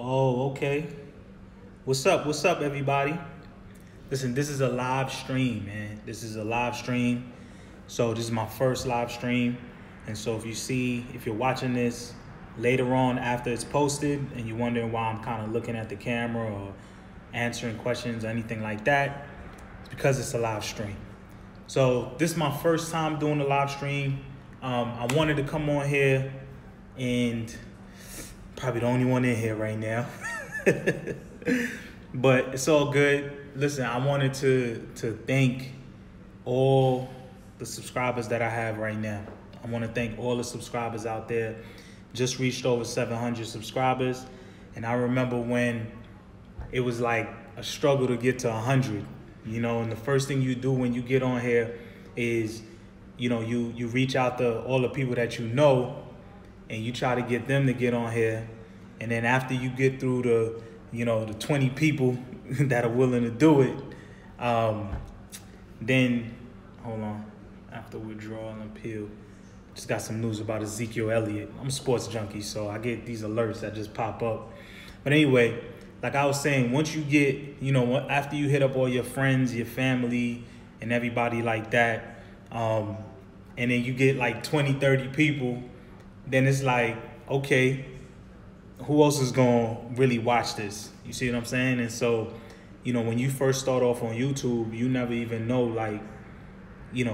Oh, okay. What's up? What's up, everybody? Listen, this is a live stream, man. This is a live stream. So this is my first live stream. And so if you're watching this later on after it's posted and you're wondering why I'm kind of looking at the camera or answering questions or anything like that, it's because it's a live stream. So this is my first time doing a live stream. I wanted to come on here and probably the only one in here right now. But it's all good. Listen, I wanted to thank all the subscribers that I have right now. I want to thank all the subscribers out there. Just reached over 700 subscribers. And I remember when it was like a struggle to get to 100, you know, and the first thing you do when you get on here is, you know, you reach out to all the people that you know and you try to get them to get on here. And then after you get through the 20 people that are willing to do it, then, hold on, after withdrawal and appeal, just got some news about Ezekiel Elliott. I'm a sports junkie, so I get these alerts that just pop up. But anyway, like I was saying, once you get, after you hit up all your friends, your family, and everybody like that, and then you get like 20, 30 people, then it's like, okay, who else is going to really watch this? You see what I'm saying? And so, when you first start off on YouTube, you never even know, like,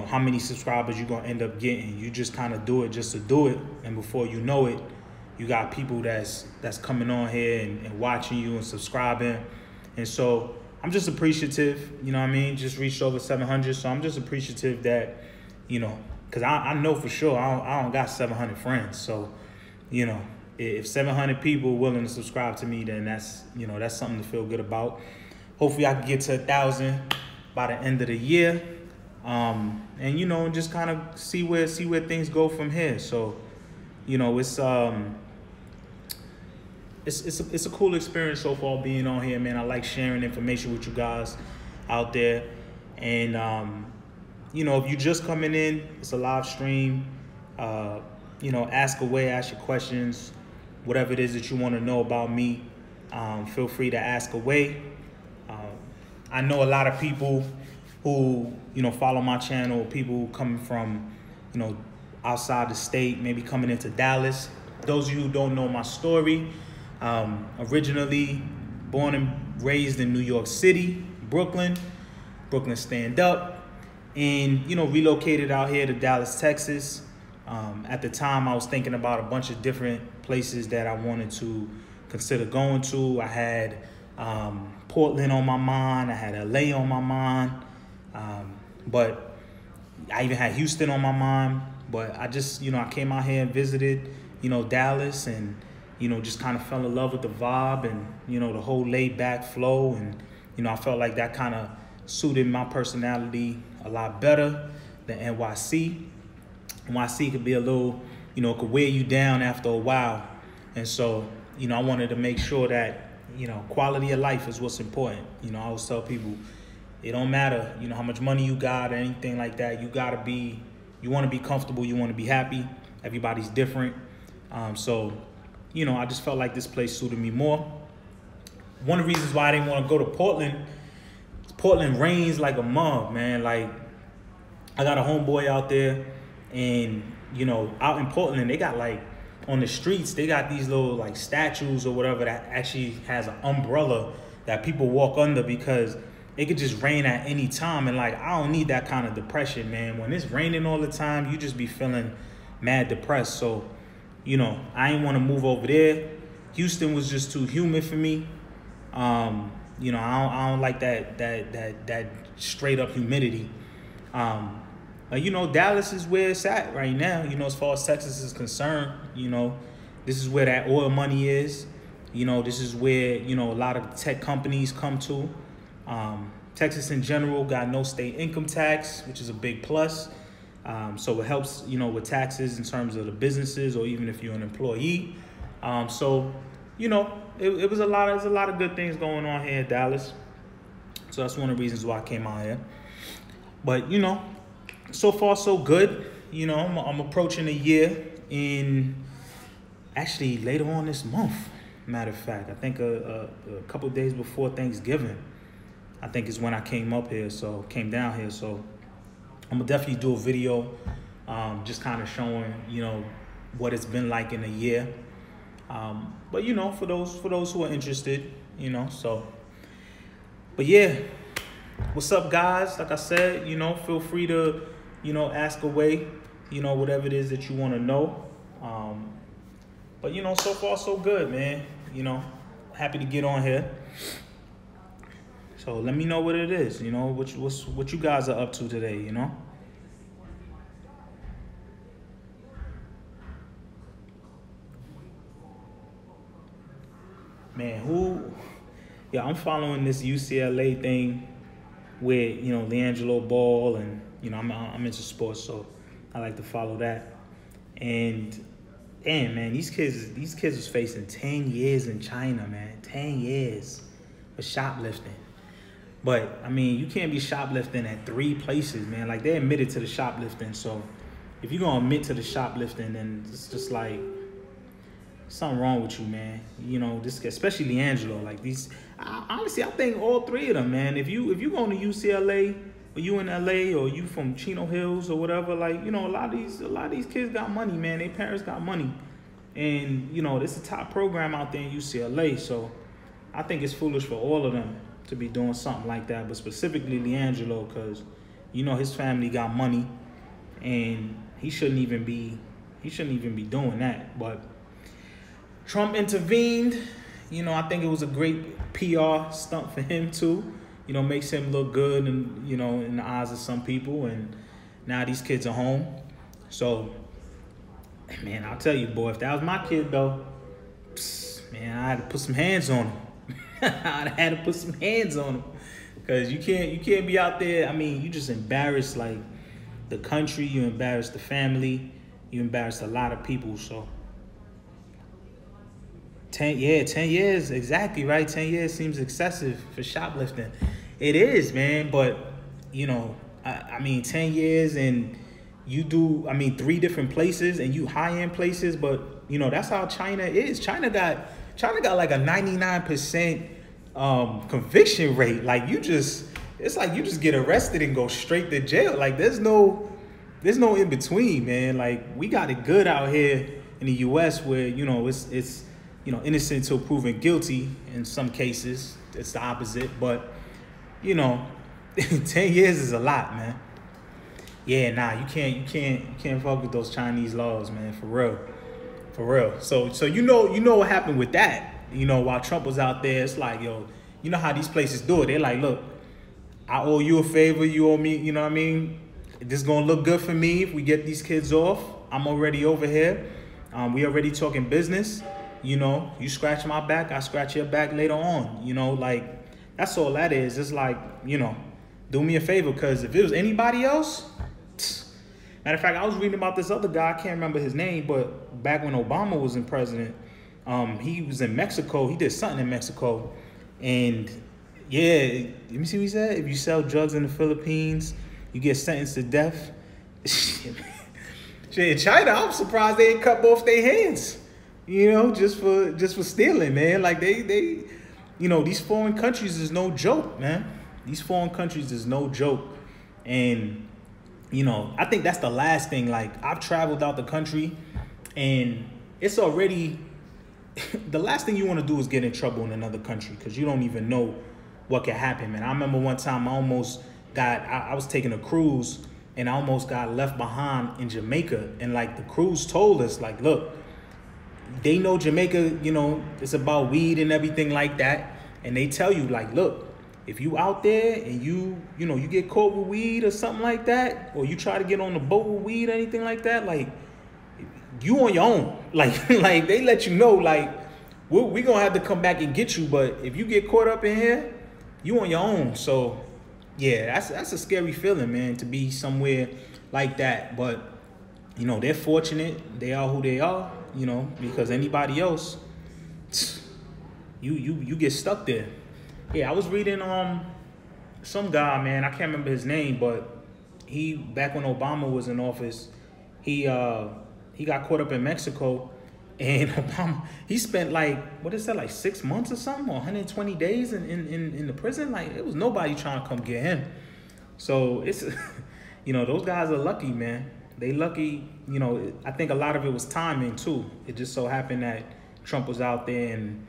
how many subscribers you're going to end up getting. You just kind of do it just to do it. And before you know it, you got people that's coming on here and watching you and subscribing. And so I'm just appreciative, you know what I mean? Just reached over 700. So I'm just appreciative that, because I know for sure I don't got 700 friends. So, if 700 people willing to subscribe to me, then that's something to feel good about. Hopefully I can get to 1,000 by the end of the year. And just kind of see where things go from here. So, it's a cool experience so far being on here, man. I like sharing information with you guys out there. And if you're just coming in, it's a live stream. Ask away, ask your questions, whatever it is that you want to know about me. Feel free to ask away. I know a lot of people who, follow my channel, people coming from, outside the state, maybe coming into Dallas. Those of you who don't know my story, originally born and raised in New York City, Brooklyn stand up, and, relocated out here to Dallas, Texas. At the time, I was thinking about a bunch of different places that I wanted to consider going to. I had Portland on my mind. I had LA on my mind. But I even had Houston on my mind. But I just, I came out here and visited, Dallas, and, just kind of fell in love with the vibe and, the whole laid back flow. And, I felt like that kind of suited my personality a lot better than NYC. NYC could be a little, it could wear you down after a while. And so, I wanted to make sure that, quality of life is what's important. I always tell people, it don't matter, how much money you got or anything like that. You want to be comfortable. You want to be happy. Everybody's different. So, I just felt like this place suited me more. One of the reasons why I didn't want to go to Portland rains like a mug, man. Like, I got a homeboy out there, and, out in Portland, they got like, on the streets, they got these little like statues or whatever that actually has an umbrella that people walk under because it could just rain at any time. And like, I don't need that kind of depression, man. When it's raining all the time, you just be feeling mad depressed. So, I ain't want to move over there. Houston was just too humid for me. I don't like that straight up humidity. Dallas is where it's at right now, as far as Texas is concerned. This is where that oil money is. This is where, a lot of tech companies come to. Texas in general got no state income tax, which is a big plus. So it helps, with taxes in terms of the businesses or even if you're an employee. It was a lot of good things going on here in Dallas. So that's one of the reasons why I came out here. But, so far so good. I'm approaching a year in actually later on this month. Matter of fact, I think a couple days before Thanksgiving, I think is when I came up here, so came down here. So I'm gonna definitely do a video, just kind of showing, you know, what it's been like in a year. But you know, for those who are interested, you know, so. But yeah, what's up, guys? Like I said, you know, feel free to, you know, ask away, you know, whatever it is that you want to know. But you know, so far so good, man. You know, happy to get on here. So let me know what it is, you know, what you guys are up to today, you know. Man, yeah, I'm following this UCLA thing with, you know, LiAngelo Ball, and you know, I'm into sports, so I like to follow that. And damn, man, these kids was facing 10 years in China, man. 10 years for shoplifting. But, I mean, you can't be shoplifting at 3 places, man. Like, they admitted to the shoplifting. So, if you're going to admit to the shoplifting, then it's just like, something wrong with you, man. You know, this, especially LiAngelo. Like, honestly, I think all 3 of them, man. If you going to UCLA, or you in LA, or you from Chino Hills or whatever, like, you know, a lot of these kids got money, man. Their parents got money. And, you know, it's a top program out there in UCLA. So, I think it's foolish for all of them to be doing something like that, but specifically LiAngelo, because you know his family got money, and he shouldn't even be doing that. But Trump intervened. You know, I think it was a great PR stunt for him too. You know, makes him look good, and you know, in the eyes of some people. And now these kids are home. So, man, I'll tell you, boy, if that was my kid though, man, I had to put some hands on him. I had to put some hands on him, because you can't be out there. I mean, you just embarrass like the country, you embarrass the family, you embarrass a lot of people. So 10 years, exactly right. 10 years seems excessive for shoplifting. It is, man, but you know, I mean, 10 years and you do, I mean, 3 different places, and you high-end places, but you know, that's how China is. China got like a 99% conviction rate. Like, it's like you just get arrested and go straight to jail. Like, there's no in between, man. Like, we got it good out here in the US, where, you know, it's you know, innocent till proven guilty. In some cases it's the opposite, but you know, 10 years is a lot, man. Yeah, nah, you can't fuck with those Chinese laws, man, for real. So you know what happened with that. You know, while Trump was out there, it's like, yo, you know how these places do it. They're like, look, I owe you a favor, you owe me, you know what I mean? This is gonna look good for me if we get these kids off. I'm already over here. We already talking business. You know, you scratch my back, I scratch your back later on. You know, like, that's all that is. It's like, you know, do me a favor, because if it was anybody else, matter of fact, I was reading about this other guy, I can't remember his name, but back when Obama was in president, he was in Mexico. He did something in Mexico. And yeah, let me see what he said. If you sell drugs in the Philippines, you get sentenced to death. Shit, in China, I'm surprised they ain't cut both their hands. You know, just for stealing, man. Like, they you know, these foreign countries is no joke, man. These foreign countries is no joke. And you know, I think that's the last thing. Like, I've traveled out the country, and it's already the last thing you want to do is get in trouble in another country, because you don't even know what can happen, man. I remember one time I was taking a cruise, and I almost got left behind in Jamaica. And like, the cruise told us, like, look, they know Jamaica, you know, it's about weed and everything like that. And they tell you, like, look, if you out there and you know, you get caught with weed or something like that, or you try to get on the boat with weed or anything like that, like, you on your own. Like they let you know, like, we gonna have to come back and get you, but if you get caught up in here, you on your own. So yeah, that's a scary feeling, man, to be somewhere like that. But you know, they're fortunate. They are who they are, you know, because anybody else, you get stuck there. Yeah, I was reading some guy, man, I can't remember his name, but back when Obama was in office, he got caught up in Mexico, And Obama, he spent like 6 months or something, or 120 days in the prison. Like, it was nobody trying to come get him. So it's, those guys are lucky, man. They lucky. I think a lot of it was timing too. It just so happened that Trump was out there and,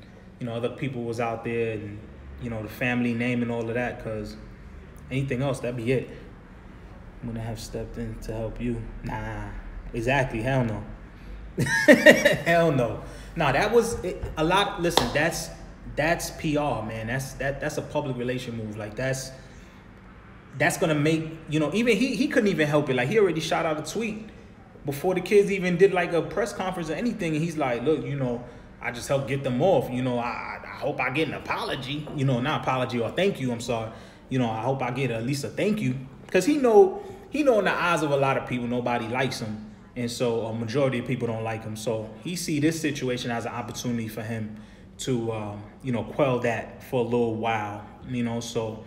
other people was out there and, the family name and all of that, because anything else, that'd be it. I'm gonna have stepped in to help you. Nah, exactly. Hell no. Hell no. Nah, that was a lot. Listen, that's PR, man. That's a public relation move. Like, that's gonna make, even he couldn't even help it. Like, he already shot out a tweet before the kids even did like a press conference or anything. And he's like, look, I just helped get them off. I hope I get an apology. Not apology or thank you. I'm sorry. I hope I get at least a thank you, because he know in the eyes of a lot of people, nobody likes him. And so a majority of people don't like him. So he see this situation as an opportunity for him to, quell that for a little while, So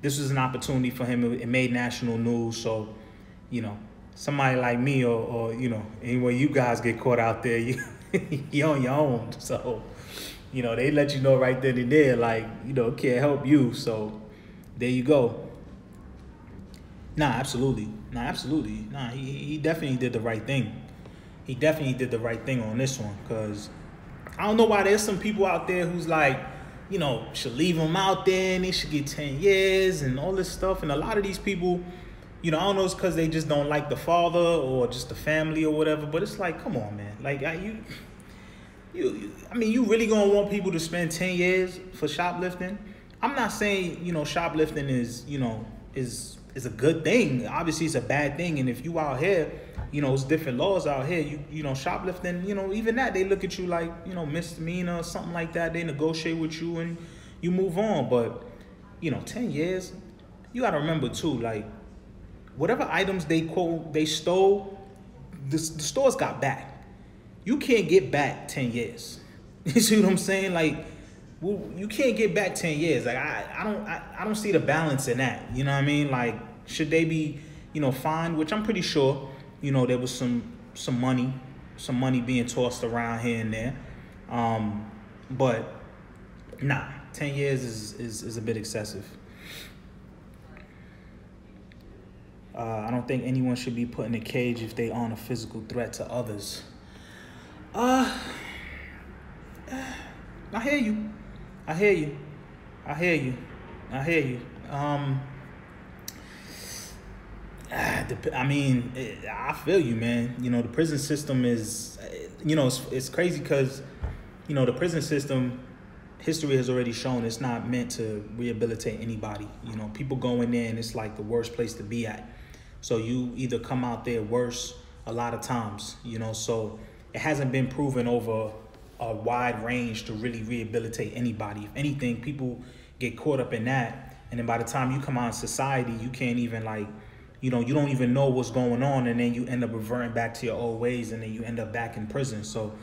this was an opportunity for him. It made national news. So, somebody like me or anyway, you guys get caught out there, you're on your own. So, they let you know right then and there, like, can't help you. So there you go. Nah, absolutely. Nah, he definitely did the right thing. He definitely did the right thing on this one, because I don't know why there's some people out there who's like, should leave them out there and they should get 10 years and all this stuff. And a lot of these people, I don't know, it's because they just don't like the father or just the family or whatever. But it's like, come on, man. Like, you really gonna want people to spend 10 years for shoplifting? I'm not saying, shoplifting is a good thing. Obviously, it's a bad thing. And if you out here, it's different laws out here. Shoplifting, even that, they look at you like, misdemeanor or something like that. They negotiate with you and you move on. But, 10 years, you got to remember too, like, whatever items they stole, the stores got back. You can't get back 10 years. You see what I'm saying? Like, you can't get back 10 years. Like, I don't see the balance in that. You know what I mean? Like, should they be, fined? Which I'm pretty sure, there was some money being tossed around here and there. But nah, 10 years is a bit excessive. I don't think anyone should be put in a cage if they aren't a physical threat to others. I hear you. I feel you, man. The prison system is, it's crazy because, the prison system, history has already shown it's not meant to rehabilitate anybody. People go in there and it's like the worst place to be at. So you either come out there worse a lot of times, so it hasn't been proven over a wide range to really rehabilitate anybody. If anything, people get caught up in that. And then by the time you come out in society, you can't even you don't even know what's going on. And then you end up reverting back to your old ways, and then you end up back in prison. So,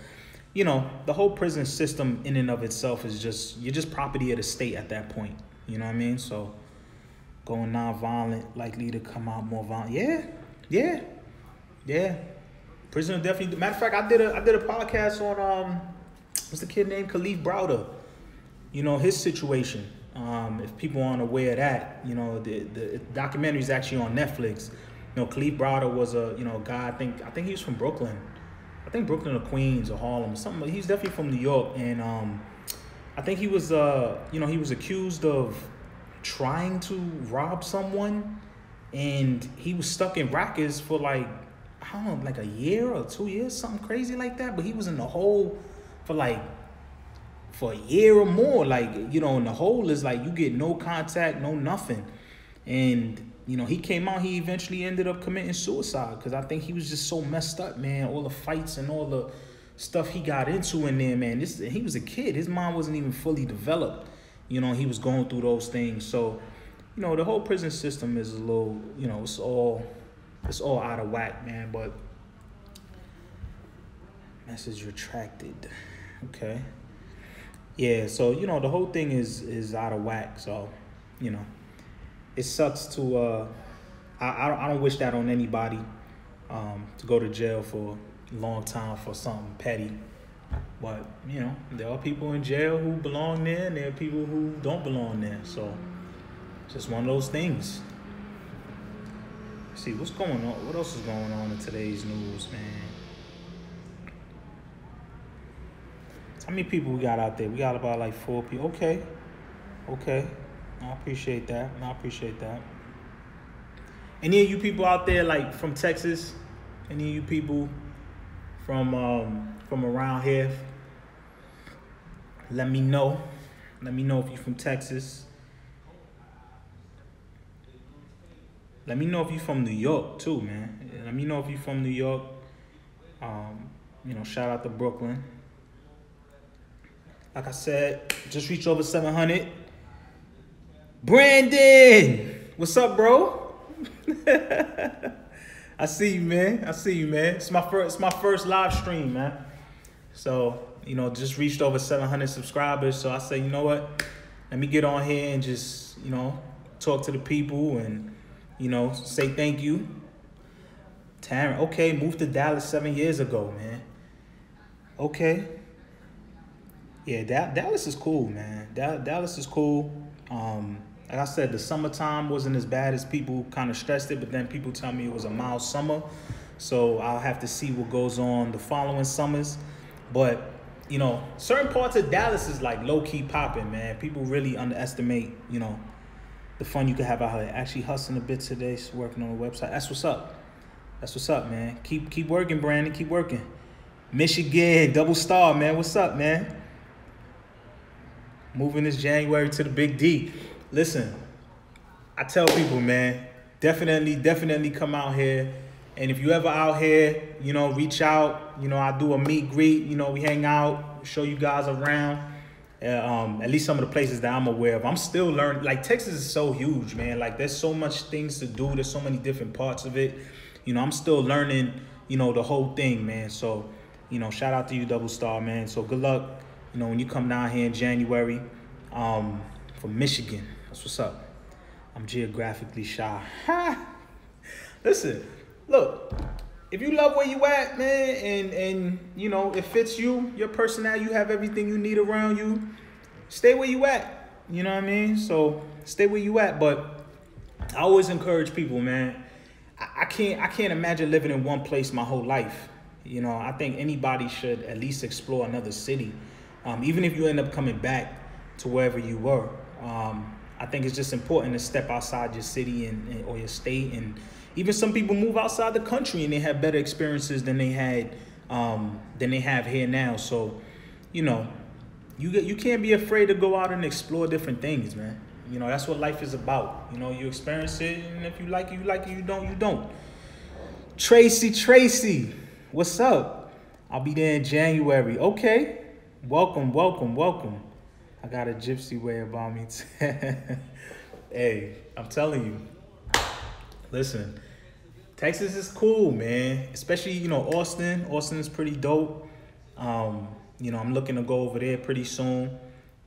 the whole prison system in and of itself is you're just property of the state at that point. You know what I mean? So going non-violent, likely to come out more violent. Yeah. Prison definitely. Matter of fact, I did a podcast on what's the kid named Kalief Browder. His situation. If people aren't aware of that, the documentary is actually on Netflix. Kalief Browder was a guy. I think he was from Brooklyn. I think Brooklyn or Queens or Harlem or something. He's definitely from New York, and I think he was he was accused of trying to rob someone, and he was stuck in Rikers for like a year or 2 years, something crazy like that. But he was in the hole for a year or more. And the hole is like you get no contact, no nothing. And he came out, he eventually ended up committing suicide because I think he was just so messed up, man. All the fights and all the stuff he got into in there, man. He was a kid. His mind wasn't even fully developed. He was going through those things. So, the whole prison system is a little, it's all out of whack, man. But message retracted. Okay. Yeah, so, the whole thing is out of whack. So, it sucks to, I don't wish that on anybody, to go to jail for a long time for something petty. But, you know, there are people in jail who belong there, and there are people who don't belong there. So, it's just one of those things. Let's see, what's going on? What else is going on in today's news, man? How many people we got out there? We got about like 4 people. Okay. I appreciate that. Any of you people out there, like, from Texas? Any of you people from around here? Let me know. Let me know if you're from Texas. Let me know if you're from New York too, man. Let me know if you're from New York. You know, shout out to Brooklyn. Like I said, just reached over 700. Brandy, what's up, bro? I see you, man. It's my first live stream, man. So, you know, just reached over 700 subscribers. So I say, you know what? Let me get on here and just, you know, talk to the people and, you know, say thank you. Taryn, okay, moved to Dallas 7 years ago, man. Okay. Yeah, Dallas is cool, man. Dallas is cool. Like I said, the summertime wasn't as bad as people kind of stressed it, but then people tell me it was a mild summer. So I'll have to see what goes on the following summers. But, you know, certain parts of Dallas is like low-key popping, man. People really underestimate, you know, the fun you can have out here. Actually hustling a bit today, working on the website. That's what's up, man. Keep working, Brandy. Keep working. Michigan, double star, man. What's up, man? Moving this January to the Big D. Listen, I tell people, man, definitely come out here. And if you ever out here, you know, reach out. You know, I do a meet greet. You know, we hang out, show you guys around. At least some of the places that I'm aware of. I'm still learning. Like, Texas is so huge, man. Like, there's so much things to do. There's so many different parts of it. You know, I'm still learning, you know, the whole thing, man. So, you know, shout out to you, Double Star, man. So good luck, you know, when you come down here in January from Michigan. That's what's up. I'm geographically shy. Listen, look, if you love where you at, man, and you know, it fits you, your personality, you have everything you need around you, stay where you at. You know what I mean? So stay where you at. But I always encourage people, man. I can't imagine living in one place my whole life. You know, I think anybody should at least explore another city. Even if you end up coming back to wherever you were. I think it's just important to step outside your city or your state. And even some people move outside the country and they have better experiences than they have here now. So, you know, you can't be afraid to go out and explore different things, man. You know, that's what life is about. You know, you experience it, and if you like it, you like it. You don't, you don't. Tracy, what's up? I'll be there in January. Okay. Welcome. I got a gypsy way about me. Hey, I'm telling you. Listen, Texas is cool, man. Especially, you know, Austin. Austin is pretty dope. You know, I'm looking to go over there pretty soon.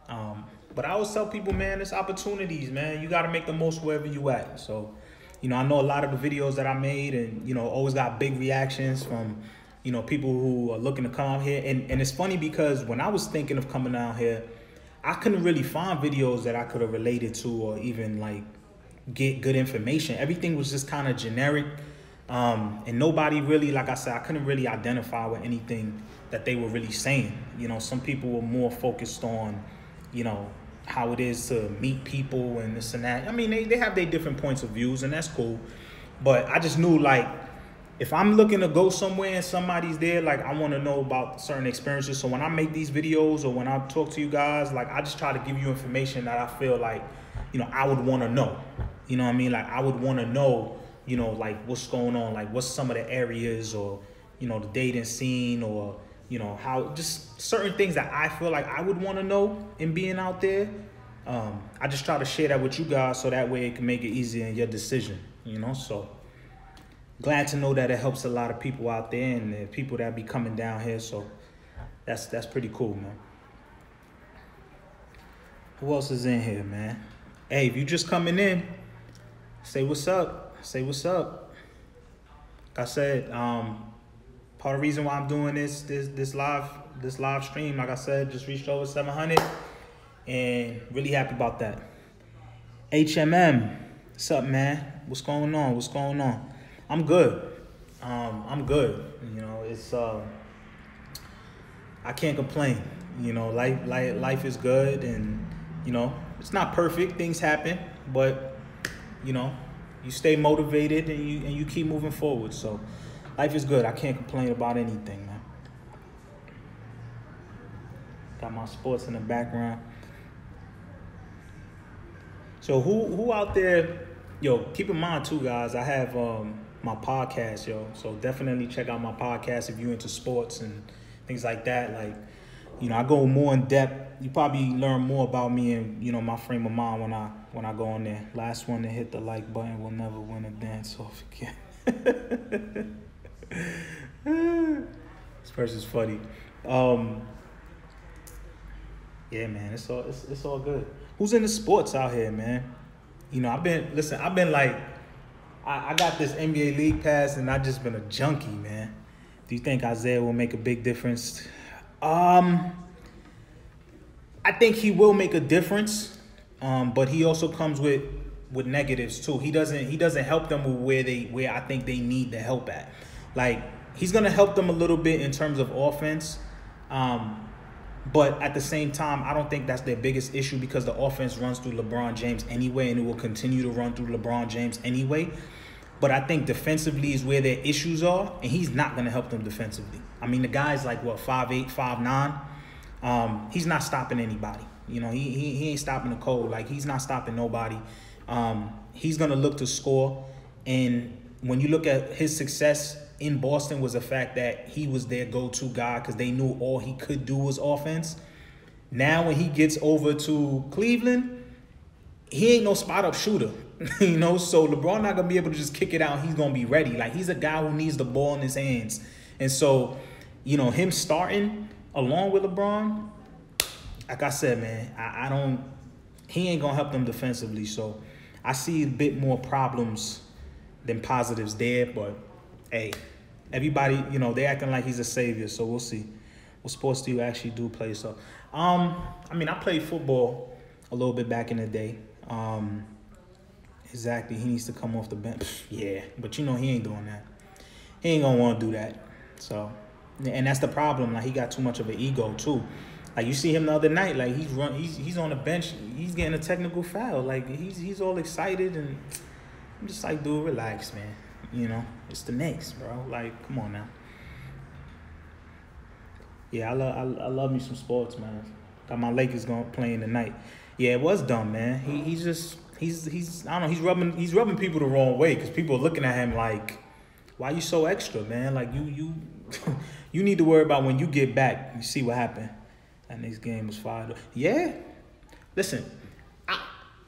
But I always tell people, man, there's opportunities, man. You got to make the most wherever you at. So, you know, I know a lot of the videos that I made and, you know, always got big reactions from, you know, people who are looking to come out here. And it's funny because when I was thinking of coming out here, I couldn't really find videos that I could have related to or even, like, get good information. Everything was just kind of generic. And nobody really, like I said, I couldn't really identify with anything that they were really saying. You know, some people were more focused on, you know, how it is to meet people and this and that. I mean, they have their different points of views, and that's cool. But I just knew, like, if I'm looking to go somewhere and somebody's there, like, I want to know about certain experiences. So when I make these videos or when I talk to you guys, like, I just try to give you information that I feel like, you know, I would want to know. You know what I mean? Like, I would want to know, you know, like, what's going on, like, what's some of the areas or, you know, the dating scene or, you know, how just certain things that I feel like I would want to know in being out there. I just try to share that with you guys so that way it can make it easier in your decision, you know. So glad to know that it helps a lot of people out there and the people that be coming down here. So that's pretty cool, man. Who else is in here, man? Hey, if you just coming in, say what's up. Say what's up. Like I said, part of the reason why I'm doing this live this live stream, like I said, just reached over 700, and really happy about that. HMM, what's up, man? What's going on? What's going on? I'm good. I'm good. You know, it's I can't complain. You know, life is good, and you know, it's not perfect. Things happen, but you know, you stay motivated and you keep moving forward. So life is good. I can't complain about anything, man. Got my sports in the background. So who out there, yo, keep in mind too, guys, I have my podcast, yo. So definitely check out my podcast if you're into sports and things like that. Like, you know, I go more in depth. You probably learn more about me and, you know, my frame of mind when I go on there. Last one to hit the like button will never win a dance off again. This person's funny. Yeah, man, it's all good. Who's into sports out here, man? You know, I've been like, I got this NBA League Pass, and I've just been a junkie, man. Do you think Isiah will make a big difference? I think he will make a difference, but he also comes with negatives too. He doesn't help them where I think they need the help at. Like, he's gonna help them a little bit in terms of offense, but at the same time, I don't think that's their biggest issue, because the offense runs through LeBron James anyway, and it will continue to run through LeBron James anyway. But I think defensively is where their issues are, and he's not going to help them defensively. I mean, the guy's like, what, 5'8", 5'9"? He's not stopping anybody. You know, he ain't stopping the cold. Like, he's not stopping nobody. He's going to look to score. And when you look at his success in Boston was the fact that he was their go-to guy, because they knew all he could do was offense. Now when he gets over to Cleveland, he ain't no spot-up shooter. You know, so LeBron not going to be able to just kick it out. He's going to be ready. Like, he's a guy who needs the ball in his hands. And so, you know, him starting along with LeBron, like I said, man, he ain't going to help them defensively. So I see a bit more problems than positives there. But, hey, everybody, you know, they acting like he's a savior. So we'll see. What sports do you actually do play? So, I mean, I played football a little bit back in the day. Exactly. He needs to come off the bench. Yeah, but you know he ain't doing that. He ain't gonna want to do that. So, and that's the problem. Like, he got too much of an ego too. Like, you see him the other night. Like, he's on the bench. He's getting a technical foul. Like, he's all excited, and I'm just like, dude, relax, man. You know, it's the Knicks, bro. Like, come on now. Yeah, I love me some sports, man. Got my Lakers playing tonight. Yeah, it was dumb, man. He's I don't know, he's rubbing people the wrong way, because people are looking at him like, why you so extra, man? Like, you you need to worry about when you get back. You see what happened. That next game was fired up. Yeah. Listen,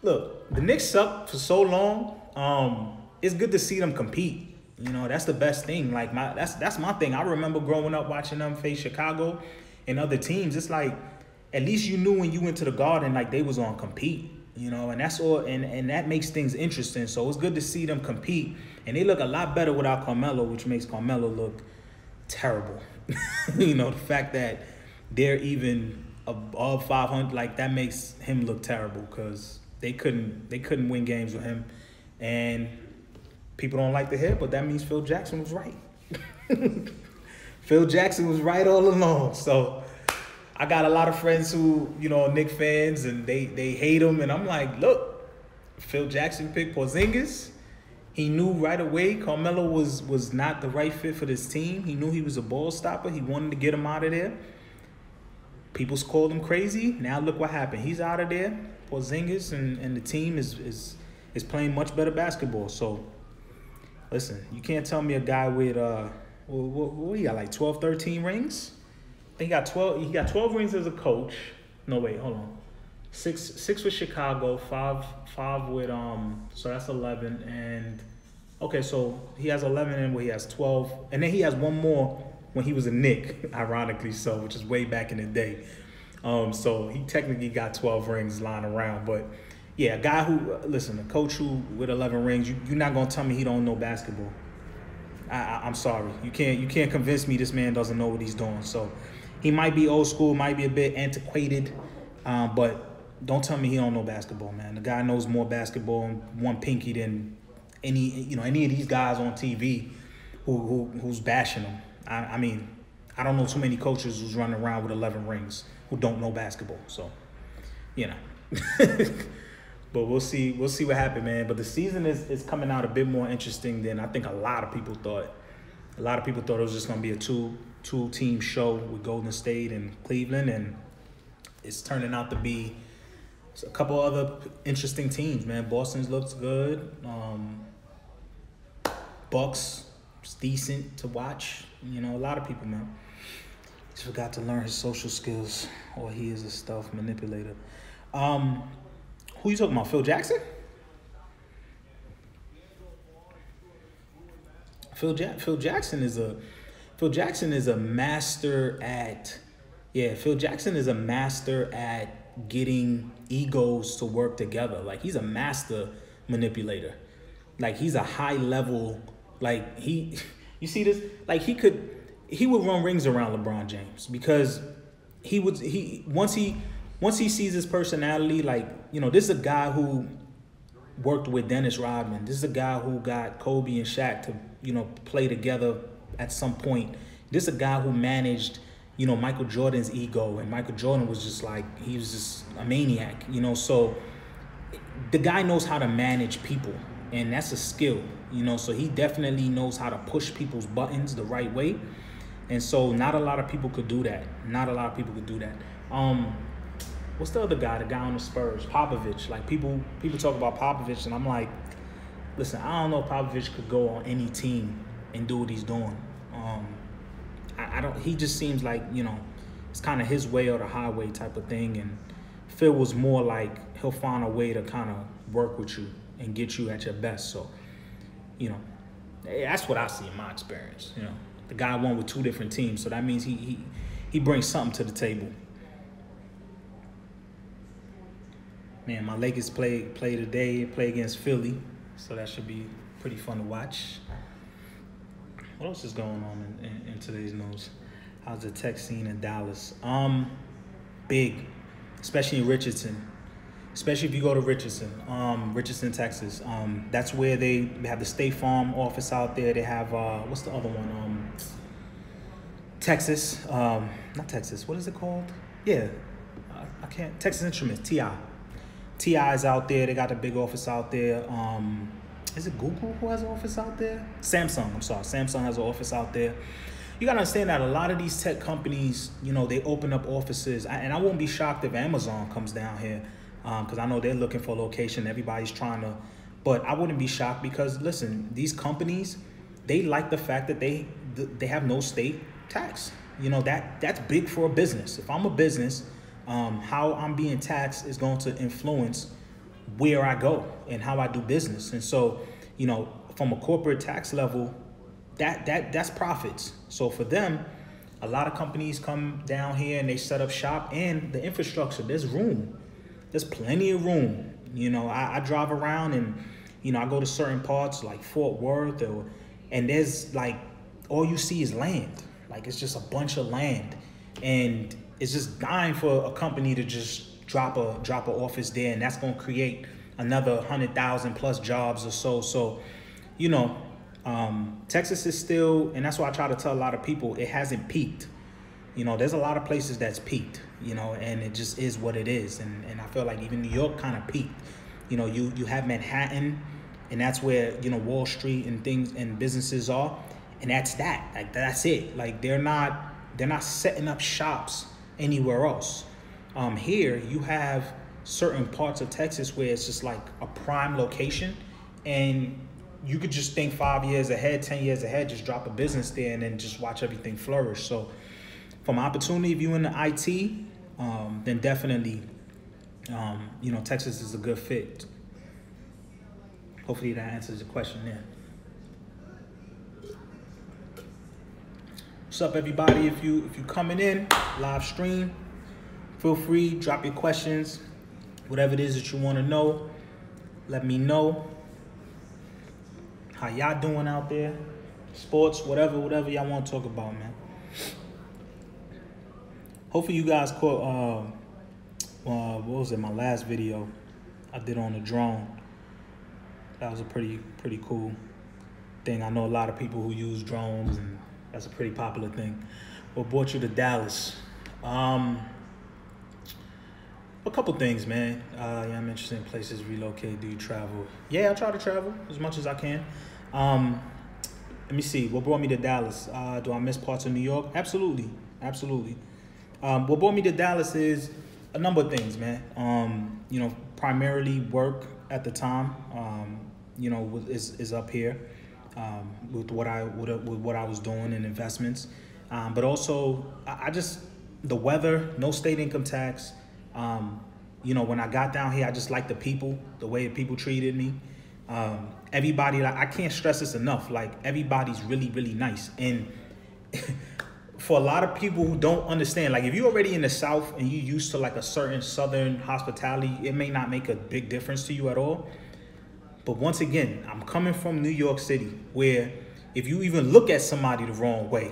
look, the Knicks sucked for so long. It's good to see them compete. You know, that's the best thing. Like, that's my thing. I remember growing up watching them face Chicago and other teams. It's like, at least you knew when you went to the Garden, like, they was on compete. You know, and that's all, and that makes things interesting. So it's good to see them compete, and they look a lot better without Carmelo, which makes Carmelo look terrible. You know, the fact that they're even above 500, like, that makes him look terrible, because they couldn't win games with him, and people don't like to hear, but that means Phil Jackson was right. Phil Jackson was right all along. So I got a lot of friends who, you know, are Knicks fans, and they hate him. And I'm like, look, Phil Jackson picked Porzingis. He knew right away Carmelo was not the right fit for this team. He knew he was a ball stopper. He wanted to get him out of there. People called him crazy. Now look what happened. He's out of there. Porzingis and the team is playing much better basketball. So, listen, you can't tell me a guy with, what he got, like 12, 13 rings? He got 12 rings as a coach. No, wait, hold on. Six with Chicago, five with so that's 11, and okay, so he has 11 and where he has 12, and then he has one more when he was a Knick, ironically so, which is way back in the day. So he technically got 12 rings lying around, but yeah, a guy who, listen, a coach who with 11 rings, you're not gonna tell me he don't know basketball. I'm sorry, you can't convince me this man doesn't know what he's doing. So He might be old school, might be a bit antiquated, but don't tell me he don't know basketball, man. The guy knows more basketball in one pinky than any of these guys on TV who's bashing him. I mean, I don't know too many coaches who's running around with 11 rings who don't know basketball. So, but we'll see what happens, man. But the season is coming out a bit more interesting than I think a lot of people thought. A lot of people thought it was just going to be a two-team show with Golden State and Cleveland, and it's turning out to be a couple other interesting teams, man. Boston's looks good. Bucks is decent to watch. A lot of people, man. Just forgot to learn his social skills, or he is a stealth manipulator. Who you talking about? Phil Jackson? Phil Jackson is a master at Phil Jackson is a master at getting egos to work together. Like, he's a master manipulator. Like, he's a high level, like, you see this? Like, he would run rings around LeBron James, because once he sees his personality, like, this is a guy who worked with Dennis Rodman. This is a guy who got Kobe and Shaq to, play together at some point. This is a guy who managed, Michael Jordan's ego, and Michael Jordan was just like, he was just a maniac, so the guy knows how to manage people, and that's a skill, so he definitely knows how to push people's buttons the right way. And so not a lot of people could do that. What's the other guy, the guy on the Spurs? Popovich. Like, people talk about Popovich, and I'm like, listen, I don't know if Popovich could go on any team and do what he's doing. I don't. He just seems like, it's kind of his way or the highway type of thing. And Phil was more like, he'll find a way to kind of work with you and get you at your best. So, that's what I see in my experience. The guy won with 2 different teams, so that means he brings something to the table. Man, my Lakers play today, play against Philly, so that should be pretty fun to watch. What else is going on in today's news? How's the tech scene in Dallas? Big, especially in Richardson. Especially if you go to Richardson, Texas. That's where they have the State Farm office out there. They have, what's the other one? Texas, not Texas, what is it called? I can't, Texas Instruments, TI. TI is out there. They got a big office out there. Is it Google who has an office out there? Samsung has an office out there. You got to understand that a lot of these tech companies, they open up offices. And I won't be shocked if Amazon comes down here, because I know they're looking for a location. Everybody's trying to, but I wouldn't be shocked, because, listen, these companies, they like the fact that they have no state tax. That's big for a business. If I'm a business, how I'm being taxed is going to influence where I go and how I do business. And so, from a corporate tax level, that's profits. So for them, a lot of companies come down here and they set up shop, and the infrastructure, there's plenty of room. I drive around, and I go to certain parts like Fort Worth, and there's like, all you see is land. Like, it's just a bunch of land, and it's just dying for a company to just drop a office there, and that's going to create another 100,000 plus jobs or so. So, Texas is still, and that's why I try to tell a lot of people, it hasn't peaked. There's a lot of places that's peaked, and it just is what it is. And I feel like even New York kind of peaked. You have Manhattan, and that's where, Wall Street and things and businesses are. And that's that. Like, that's it. Like, they're not setting up shops anywhere else. Here you have certain parts of Texas where it's just like a prime location, and you could just think 5 years ahead, 10 years ahead, just drop a business there and then just watch everything flourish. So from opportunity, if you're in the IT, then definitely, Texas is a good fit. Hopefully that answers the question there. What's up, everybody? If you coming in live stream, feel free, drop your questions, whatever it is that you want to know. Let me know how y'all doing out there, sports, whatever y'all want to talk about, man. hopefully you guys caught, what was it, my last video I did on the drone. That was a pretty cool thing. I know a lot of people who use drones, and that's a pretty popular thing. What brought you to Dallas? A couple things, man. Yeah, I'm interested in places, relocate, do you travel? Yeah, I try to travel as much as I can. Let me see, what brought me to Dallas? Do I miss parts of New York? Absolutely, absolutely. What brought me to Dallas is a number of things, man. You know, primarily work at the time, you know, is up here with what I was doing in investments. But also, I just, the weather, no state income tax. You know, when I got down here, I just like the people, the way people treated me. Everybody, like, I can't stress this enough. Like, everybody's really, really nice. And for a lot of people who don't understand, like, if you're already in the South and you're used to like a certain Southern hospitality, it may not make a big difference to you at all. But once again, I'm coming from New York City, where if you even look at somebody the wrong way,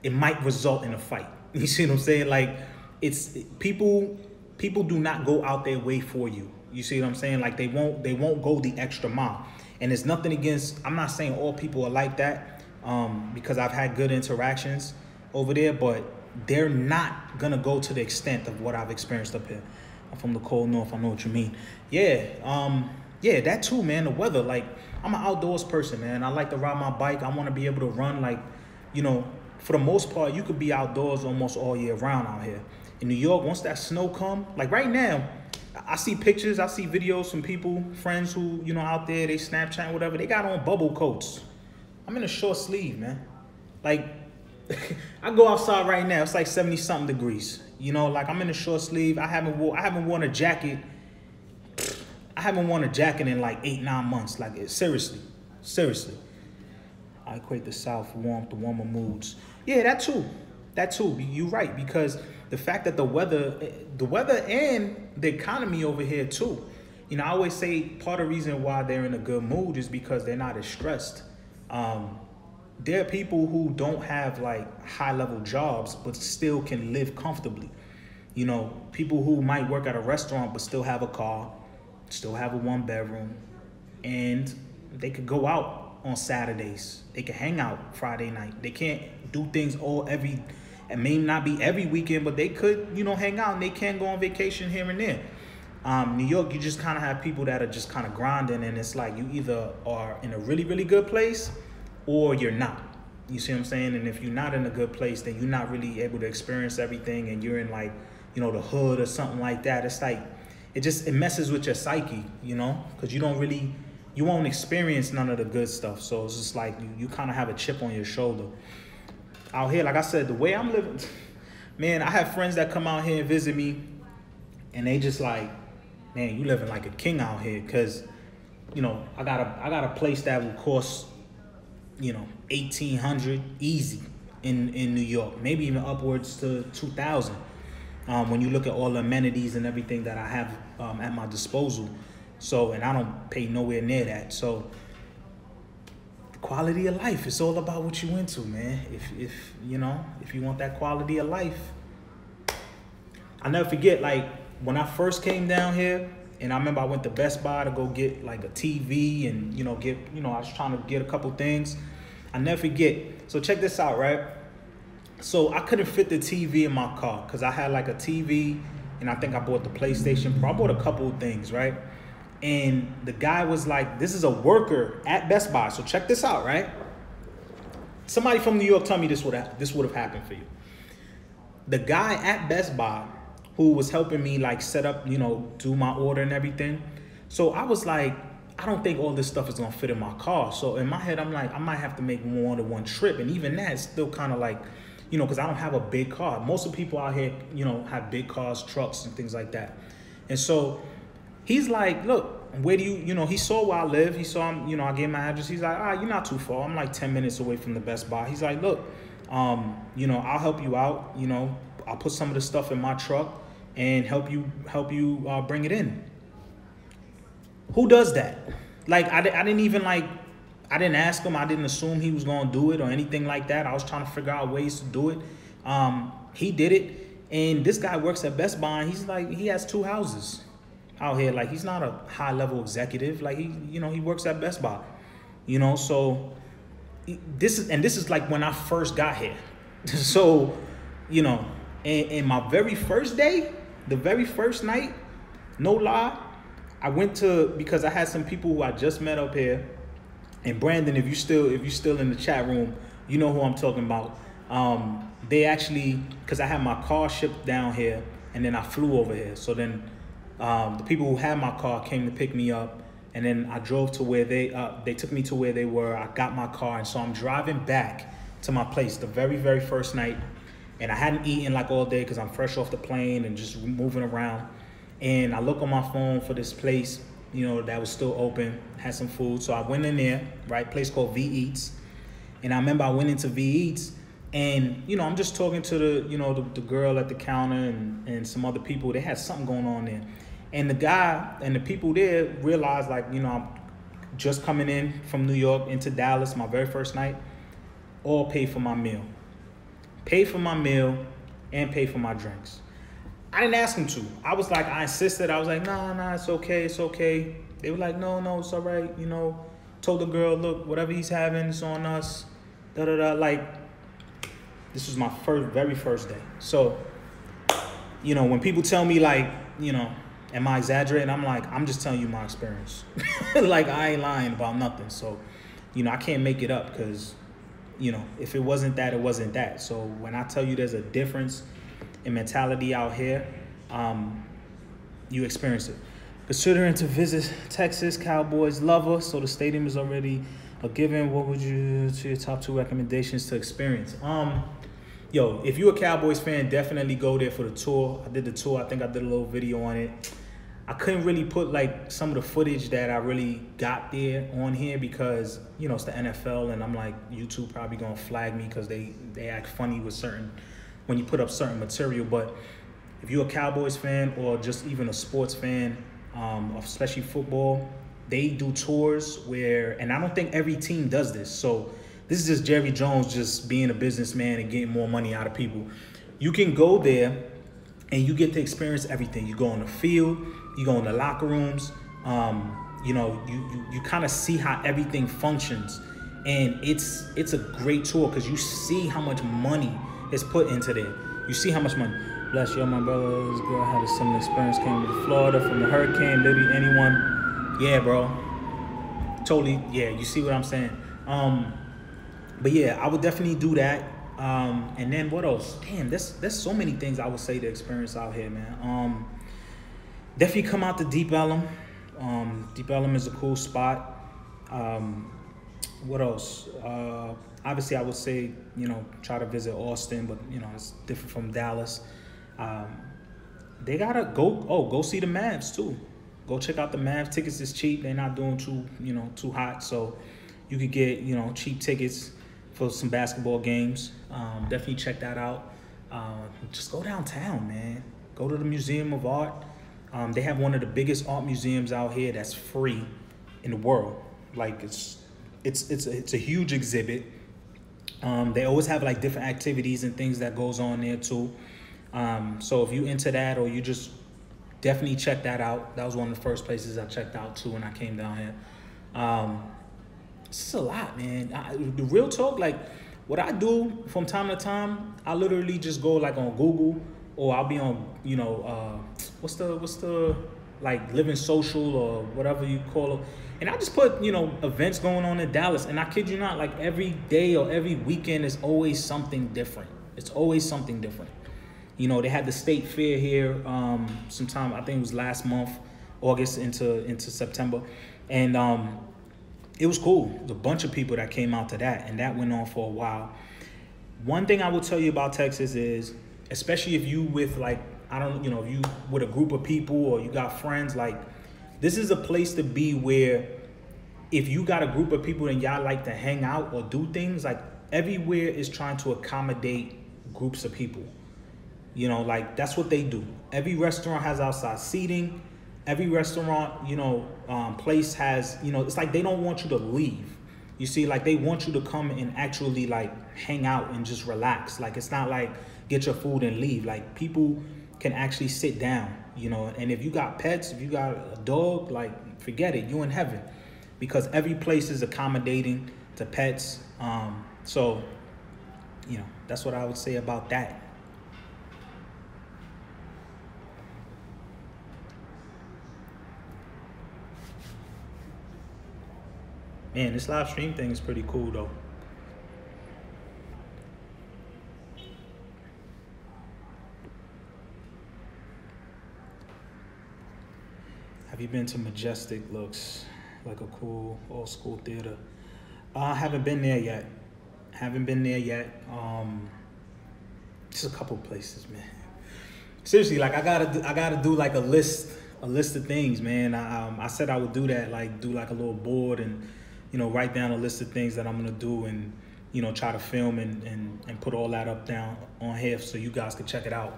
it might result in a fight. You see what I'm saying? Like, it's people do not go out their way for you. You see what I'm saying? Like, they won't go the extra mile. And it's nothing against, I'm not saying all people are like that, because I've had good interactions over there, but they're not gonna go to the extent of what I've experienced up here. I'm from the cold north, I know what you mean. Yeah, yeah, that too, man, the weather. Like, I'm an outdoors person, man. I like to ride my bike. I wanna be able to run, like, you know, for the most part, you could be outdoors almost all year round out here. In New York, once that snow come, like right now, I see pictures, I see videos from people, friends who, you know, out there, they Snapchat, whatever, they got on bubble coats. I'm in a short sleeve, man. Like, I go outside right now, it's like 70-something degrees. You know, like, I'm in a short sleeve. I haven't worn a jacket. I haven't worn a jacket in like 8-9 months. Like, seriously. I equate the South warmth, the warmer moods. Yeah, that too. You're right, because the fact that the weather and the economy over here too. You know, I always say part of the reason why they're in a good mood is because they're not as stressed. There are people who don't have like high-level jobs but still can live comfortably. You know, people who might work at a restaurant but still have a car, still have a 1-bedroom, and they could go out on Saturdays. They can hang out Friday night. They can't do things it may not be every weekend, but they could, you know, hang out, and they can go on vacation here and there. New York, you just kind of have people that are just kind of grinding, and it's like you either are in a really, really good place or you're not. You see what I'm saying? And if you're not in a good place, then you're not really able to experience everything, and you're in like, you know, the hood or something like that. It's like, it messes with your psyche, you know, because you won't experience none of the good stuff. So it's just like you kind of have a chip on your shoulder. Out here, like I said, the way I'm living, man, I have friends that come out here and visit me, and they just like, man, you living like a king out here, because, you know, I got a place that will cost, you know, $1,800 easy in New York, maybe even upwards to $2,000. When you look at all the amenities and everything that I have at my disposal. So, and I don't pay nowhere near that. So, quality of life, it's all about what you into, man. If you know, if you want that quality of life. I never forget, like, when I first came down here, and I remember I went to Best Buy to go get like a TV and, you know, I was trying to get a couple things. I never forget. So check this out, right? So I couldn't fit the TV in my car because I had like a TV, and I think I bought the PlayStation Pro. I bought a couple of things, right? And the guy was like, this is a worker at Best Buy. So check this out, right? Somebody from New York, tell me this would have happened for you. The guy at Best Buy who was helping me like set up, you know, do my order and everything. So I was like, I don't think all this stuff is gonna fit in my car. So in my head, I'm like, I might have to make more than one trip. And even that's still kind of like, you know, because I don't have a big car. Most of the people out here, you know, have big cars, trucks, and things like that. And so he's like, look, where do you know, he saw where I live. He saw, you know, I gave my address. He's like, you're not too far. I'm like 10 minutes away from the Best Buy. He's like, look, you know, I'll help you out. You know, I'll put some of the stuff in my truck and help you bring it in. Who does that? Like, I didn't even like, I didn't ask him. I didn't assume he was going to do it or anything like that. I was trying to figure out ways to do it. he did it. And this guy works at Best Buy, and he's like, he has 2 houses out here. Like, he's not a high level executive. Like, he works at Best Buy, so this is like when I first got here. So, and my very first day, the very first night, no lie, I went because I had some people who I just met up here. And Brandon, if you still in the chat room, you know who I'm talking about. They actually, because I had my car shipped down here and then I flew over here. So then the people who had my car came to pick me up, and then I drove to where they took me to where they were. I got my car, and so I'm driving back to my place the very, very first night. And I hadn't eaten like all day because I'm fresh off the plane and just moving around. And I look on my phone for this place, that was still open, had some food. So I went in there, right, place called V Eats. And I remember I went into V Eats, and, I'm just talking to the girl at the counter and some other people. They had something going on there. And the guy and the people there realized, like, I'm just coming in from New York into Dallas, my very first night, all paid for my meal. Paid for my meal and paid for my drinks. I didn't ask them to. I was like, I insisted. I was like, nah, it's okay, it's okay. They were like, no, it's all right, Told the girl, look, whatever he's having, it's on us. Like, this was my very first day. So, when people tell me, like, am I exaggerating? I'm like, I'm just telling you my experience. Like, I ain't lying about nothing. So, I can't make it up because, if it wasn't that, it wasn't that. So when I tell you there's a difference in mentality out here, you experience it. Considering to visit Texas, Cowboys lover, so the stadium is already a given. What would you to your top 2 recommendations to experience? If you're a Cowboys fan, definitely go there for the tour. I did the tour. I think I did a little video on it. I couldn't really put like some of the footage that I really got there on here because, it's the NFL, and I'm like, YouTube probably gonna flag me because they act funny with when you put up certain material. But if you're a Cowboys fan or just even a sports fan, especially football, they do tours and I don't think every team does this. So this is just Jerry Jones just being a businessman and getting more money out of people. You can go there and you get to experience everything. You go on the field, you go in the locker rooms, you kind of see how everything functions. And it's a great tour because you see how much money is put into there. You see how much money. Bless you, my brother's girl had a similar experience, came to Florida from the hurricane, literally anyone. Yeah, bro. Totally, yeah, you see what I'm saying? But yeah, I would definitely do that. And then what else? Damn, there's so many things I would say to experience out here, man. Definitely come out to Deep Ellum. Deep Ellum is a cool spot. What else? Obviously, I would say, try to visit Austin, but, it's different from Dallas. They gotta go see the Mavs too. Go check out the Mavs. Tickets is cheap. They're not doing too hot, so you could get, cheap tickets for some basketball games. Definitely check that out. Just go downtown, man. Go to the Museum of Art. They have one of the biggest art museums out here that's free in the world. Like it's a huge exhibit. They always have like different activities and things that goes on there too. So if you into that, or you just definitely check that out. That was one of the first places I checked out too when I came down here. It's a lot, man. The real talk, like what I do from time to time, I literally just go like on Google, or I'll be on, what's the like Living Social or whatever you call it. And I just put, events going on in Dallas. And I kid you not, like every day or every weekend is always something different. It's always something different. They had the state fair here sometime, I think it was last month, August into September. And it was cool. There's a bunch of people that came out to that, and that went on for a while. One thing I will tell you about Texas is, especially if you with like, if you with a group of people or you got friends, like this is a place to be where if you got a group of people and y'all like to hang out or do things, like everywhere is trying to accommodate groups of people. Like that's what they do. Every restaurant has outside seating. Every restaurant, place has, it's like they don't want you to leave. You see, like they want you to come and actually like hang out and just relax. Like it's not like get your food and leave. Like, people can actually sit down, you know. And if you got pets, if you got a dog, like, forget it, you in heaven, because every place is accommodating to pets. So, you know, that's what I would say about that. Man, this live stream thing is pretty cool though. Have you been to Majestic? Looks like a cool old school theater. I haven't been there yet. Just a couple places, man. Seriously, like, I gotta do like a list of things, man. I said I would do that, like, do like a little board and, you know, write down a list of things that I'm gonna do, and, you know, try to film and put all that up down on here so you guys can check it out.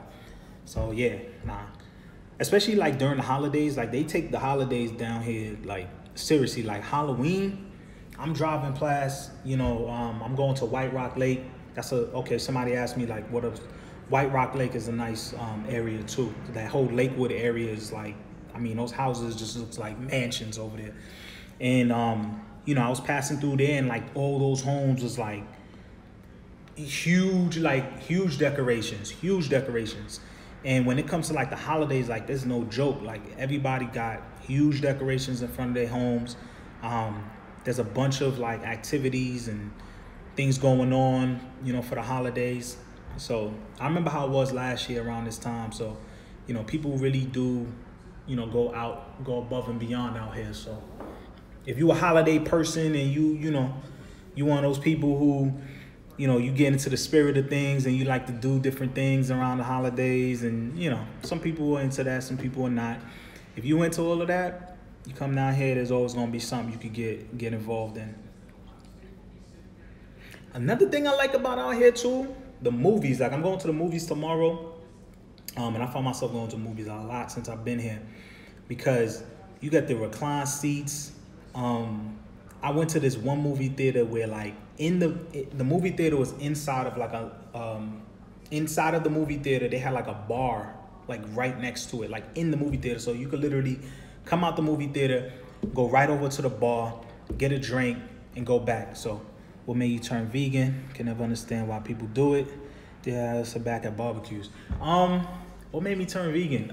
So yeah, especially like during the holidays, like, they take the holidays down here, like, seriously. Like, Halloween, I'm driving past, you know, I'm going to White Rock Lake. Okay, somebody asked me, like, White Rock Lake is a nice area too. That whole Lakewood area is like, I mean, those houses just looks like mansions over there. And, you know, I was passing through there, and like all those homes was like huge decorations. And when it comes to like the holidays, like, there's no joke. Like, everybody got huge decorations in front of their homes. There's a bunch of like activities and things going on, you know, for the holidays. So I remember how it was last year around this time. So, you know, people really do, you know, go above and beyond out here. So if you a holiday person and you know, you one of those people who, you know, you get into the spirit of things and you like to do different things around the holidays, and, you know, some people are into that, some people are not. If you into all of that, you come down here, there's always gonna be something you could get involved in. Another thing I like about out here too, the movies. Like, I'm going to the movies tomorrow, and I find myself going to movies a lot since I've been here, because you got the recline seats. I went to this one movie theater where, like, the movie theater was inside of like inside of the movie theater, they had like a bar, like, right next to it, like, in the movie theater. So you could literally come out the movie theater, go right over to the bar, get a drink, and go back. So what made you turn vegan? Can never understand why people do it. Yeah, it's back at barbecues. What made me turn vegan?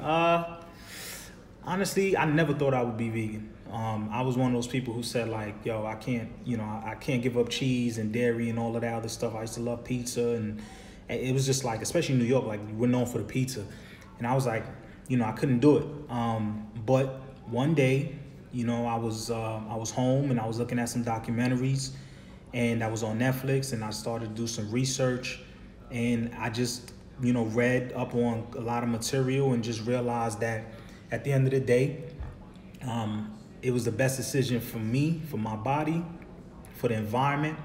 Honestly, I never thought I would be vegan. I was one of those people who said, like, yo, I can't give up cheese and dairy and all of that other stuff. I used to love pizza, and it was just like, especially in New York, like, we're known for the pizza. And I was like, you know, I couldn't do it. But one day, you know, I was home and I was looking at some documentaries, and I was on Netflix, and I started to do some research, and I just, you know, read up on a lot of material and just realized that at the end of the day, it was the best decision for me, for my body, for the environment,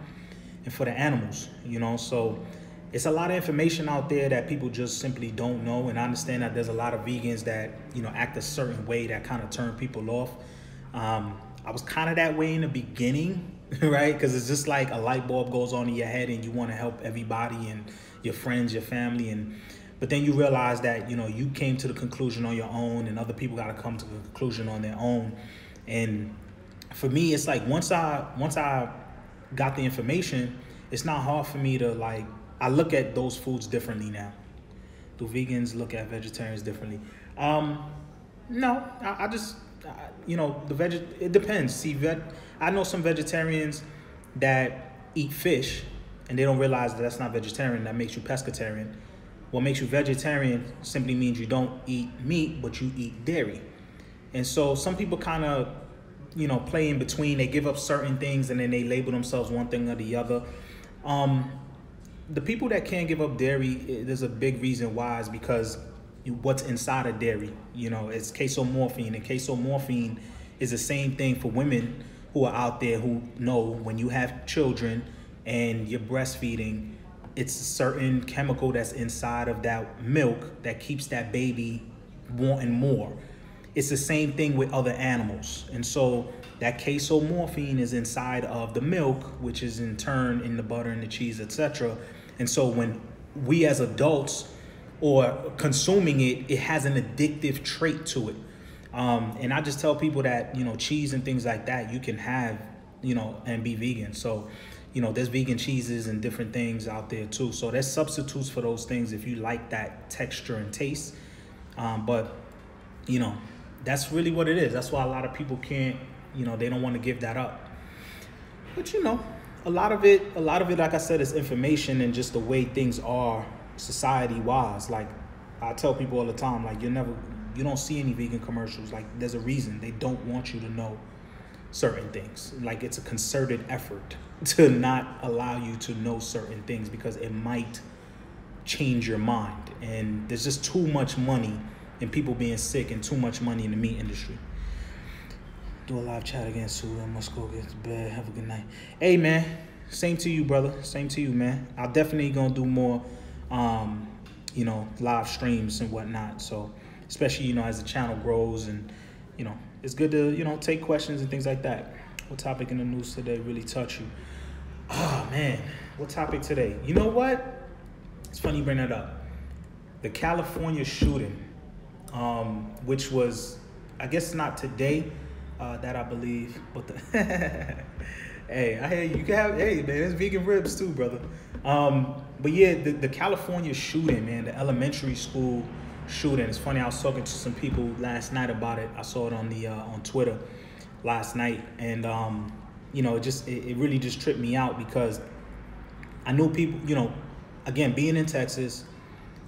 and for the animals, you know. So it's a lot of information out there that people just simply don't know. And I understand that there's a lot of vegans that, you know, act a certain way that kind of turn people off. I was kind of that way in the beginning, right? Because it's just like a light bulb goes on in your head and you want to help everybody and your friends, your family. But then you realize that, you know, you came to the conclusion on your own, and other people got to come to the conclusion on their own. And for me, it's like, once I got the information, it's not hard for me to, like, I look at those foods differently now. Do vegans look at vegetarians differently? No, I just, you know, it depends. See, I know some vegetarians that eat fish, and they don't realize that that's not vegetarian. That makes you pescatarian. What makes you vegetarian simply means you don't eat meat, but you eat dairy. And so some people kind of, you know, play in between. They give up certain things, and then they label themselves one thing or the other. The people that can't give up dairy, there's a big reason why, is because what's inside of dairy. You know, it's casomorphine, and casomorphine is the same thing for women who are out there who know when you have children and you're breastfeeding, it's a certain chemical that's inside of that milk that keeps that baby wanting more. It's the same thing with other animals. And so that casomorphine is inside of the milk, which is in turn in the butter and the cheese, etc. And so when we as adults or consuming it, it has an addictive trait to it. And I just tell people that, cheese and things like that, you can have, and be vegan. So, there's vegan cheeses and different things out there too. So there's substitutes for those things if you like that texture and taste. But, that's really what it is. That's why a lot of people can't, they don't want to give that up. But, a lot of it, like I said, is information and just the way things are society-wise. Like, I tell people all the time, like, you don't see any vegan commercials. Like, there's a reason. They don't want you to know certain things. Like, it's a concerted effort to not allow you to know certain things because it might change your mind. And there's just too much money in people being sick and too much money in the meat industry. Do a live chat again, Sue. I must go get to bed. Have a good night. Hey, man. Same to you, brother. Same to you, man. I'll definitely gonna do more, live streams and whatnot. So, especially, as the channel grows and, it's good to, take questions and things like that. What topic in the news today really touched you? Oh, man. What topic today? You know what? It's funny you bring that up. The California shooting, which was, I guess not today, that I believe, but hey, I hear you can have, hey, man, there's vegan ribs too, brother. But yeah, the California shooting, man, the elementary school shooting. It's funny, I was talking to some people last night about it. I saw it on the on Twitter last night, and it really just tripped me out because I knew people, again, being in Texas,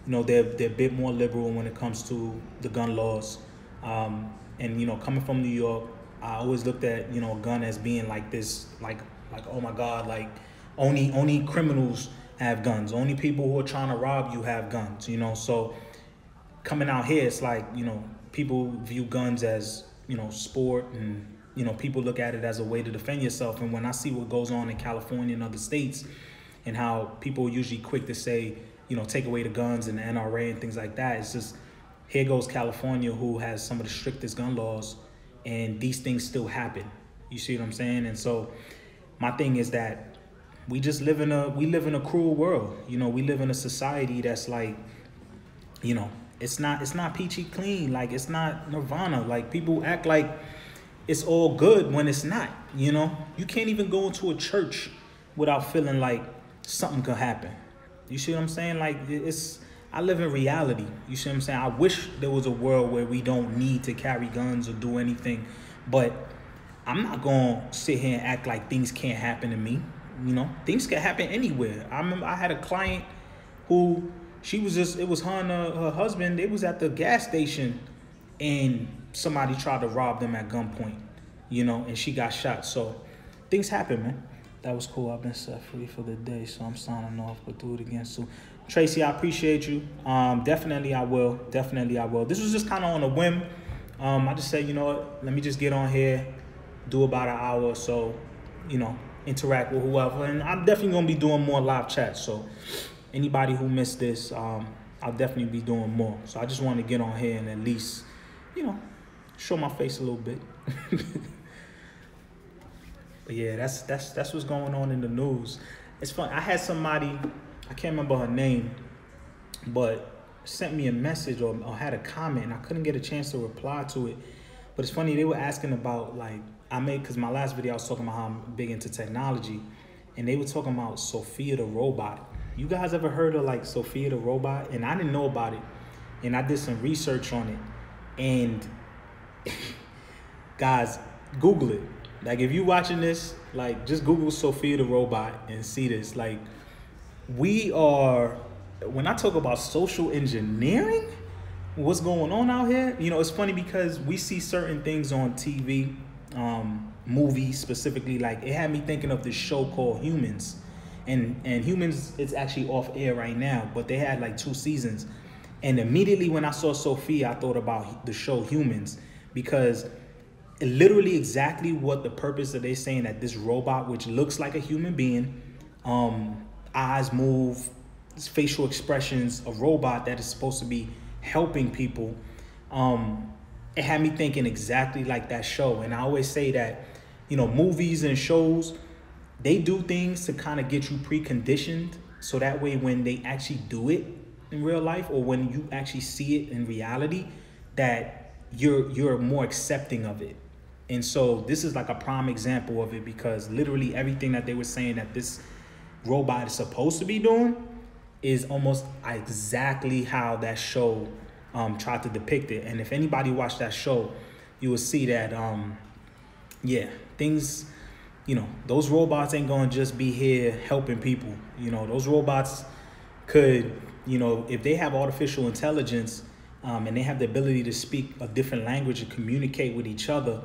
they're a bit more liberal when it comes to the gun laws, and coming from New York, I always looked at a gun as being like this, like oh my God, like only criminals have guns, only people who are trying to rob you have guns, so coming out here, it's like, people view guns as, sport, and, people look at it as a way to defend yourself. And when I see what goes on in California and other states and how people are usually quick to say, take away the guns and the NRA and things like that, it's just, here goes California, who has some of the strictest gun laws, and these things still happen. You see what I'm saying? And so my thing is that we live in a cruel world. We live in a society that's like, it's not peachy clean. Like, it's not nirvana. Like, people act like it's all good when it's not, You can't even go into a church without feeling like something could happen. You see what I'm saying? Like, I live in reality. You see what I'm saying? I wish there was a world where we don't need to carry guns or do anything, but I'm not going to sit here and act like things can't happen to me. Things can happen anywhere. I remember I had a client who, it was her and her husband, they was at the gas station and somebody tried to rob them at gunpoint, and she got shot. So things happen, man. That was cool. I've been set free for the day, so I'm signing off, but do it again soon. Tracy, I appreciate you. Definitely I will. Definitely I will. This was just kind of on a whim. I just said, let me just get on here, do about an hour or so, interact with whoever. And I'm definitely going to be doing more live chats. So anybody who missed this, I'll definitely be doing more. So I just want to get on here and at least, show my face a little bit. But yeah, that's what's going on in the news. It's fun. I had somebody, I can't remember her name, but sent me a message or had a comment, and I couldn't get a chance to reply to it. But it's funny, they were asking about, like, because my last video I was talking about how I'm big into technology, and they were talking about Sophia the robot. You guys ever heard of, like, Sophia the robot? And I didn't know about it, and I did some research on it. And guys, Google it. Like, if you're watching this, like, just Google Sophia the robot and see this. Like, when I talk about social engineering, what's going on out here, it's funny because we see certain things on TV, movies specifically. Like, it had me thinking of this show called Humans. And Humans, it's actually off air right now, but they had like 2 seasons. And immediately when I saw Sophia, I thought about the show Humans, because literally exactly what the purpose that they're saying, that this robot, which looks like a human being, eyes move, facial expressions, a robot that is supposed to be helping people, it had me thinking exactly like that show. And I always say that, movies and shows, they do things to kind of get you preconditioned So that way, when they actually do it in real life, or when you actually see it in reality, that you're more accepting of it. And so this is like a prime example of it, because literally everything that they were saying that this robot is supposed to be doing is almost exactly how that show tried to depict it. And if anybody watched that show, you will see that things, those robots ain't gonna just be here helping people. Those robots could, if they have artificial intelligence and they have the ability to speak a different language and communicate with each other,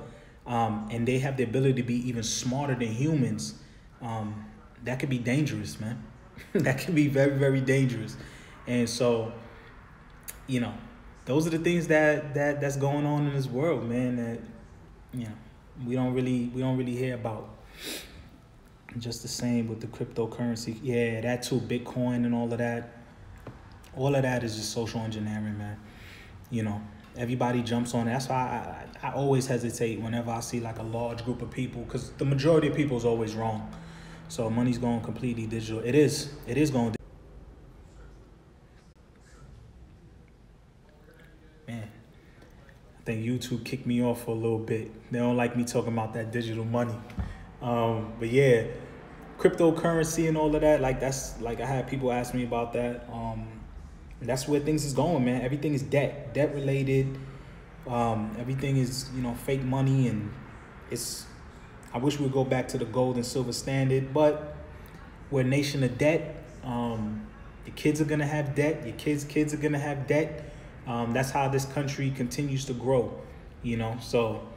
and they have the ability to be even smarter than humans, that could be dangerous, man. That can be very, very dangerous. And so, those are the things that's going on in this world, man, that, we don't really hear about. Just the same with the cryptocurrency. Yeah, that too, Bitcoin and all of that. All of that is just social engineering, man. Everybody jumps on it. That's why I always hesitate whenever I see like a large group of people, because the majority of people is always wrong. So money's going completely digital. It is going. Man, I think YouTube kicked me off for a little bit. They don't like me talking about that digital money. But yeah, cryptocurrency and all of that, like that's like I had people ask me about that. That's where things is going, man. Everything is debt related. Everything is, fake money, and I wish we'd go back to the gold and silver standard, but we're a nation of debt. Your kids are gonna have debt. Your kids are gonna have debt. That's how this country continues to grow, So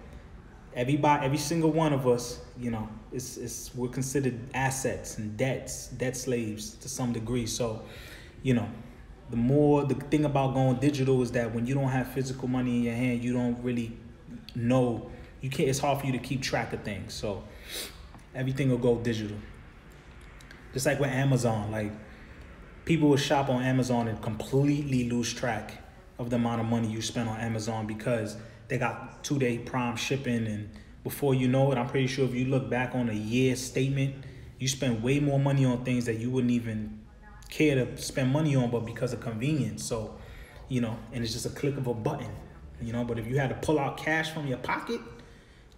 every single one of us, we're considered assets and debt slaves to some degree. So, the thing about going digital is that when you don't have physical money in your hand, you don't really know. It's hard for you to keep track of things. So everything will go digital. Just like with Amazon, like people will shop on Amazon and completely lose track of the amount of money you spend on Amazon, because they got 2-day prime shipping, and before you know it, I'm pretty sure if you look back on a year statement, you spend way more money on things that you wouldn't even care to spend money on, but because of convenience. So, and it's just a click of a button, but if you had to pull out cash from your pocket,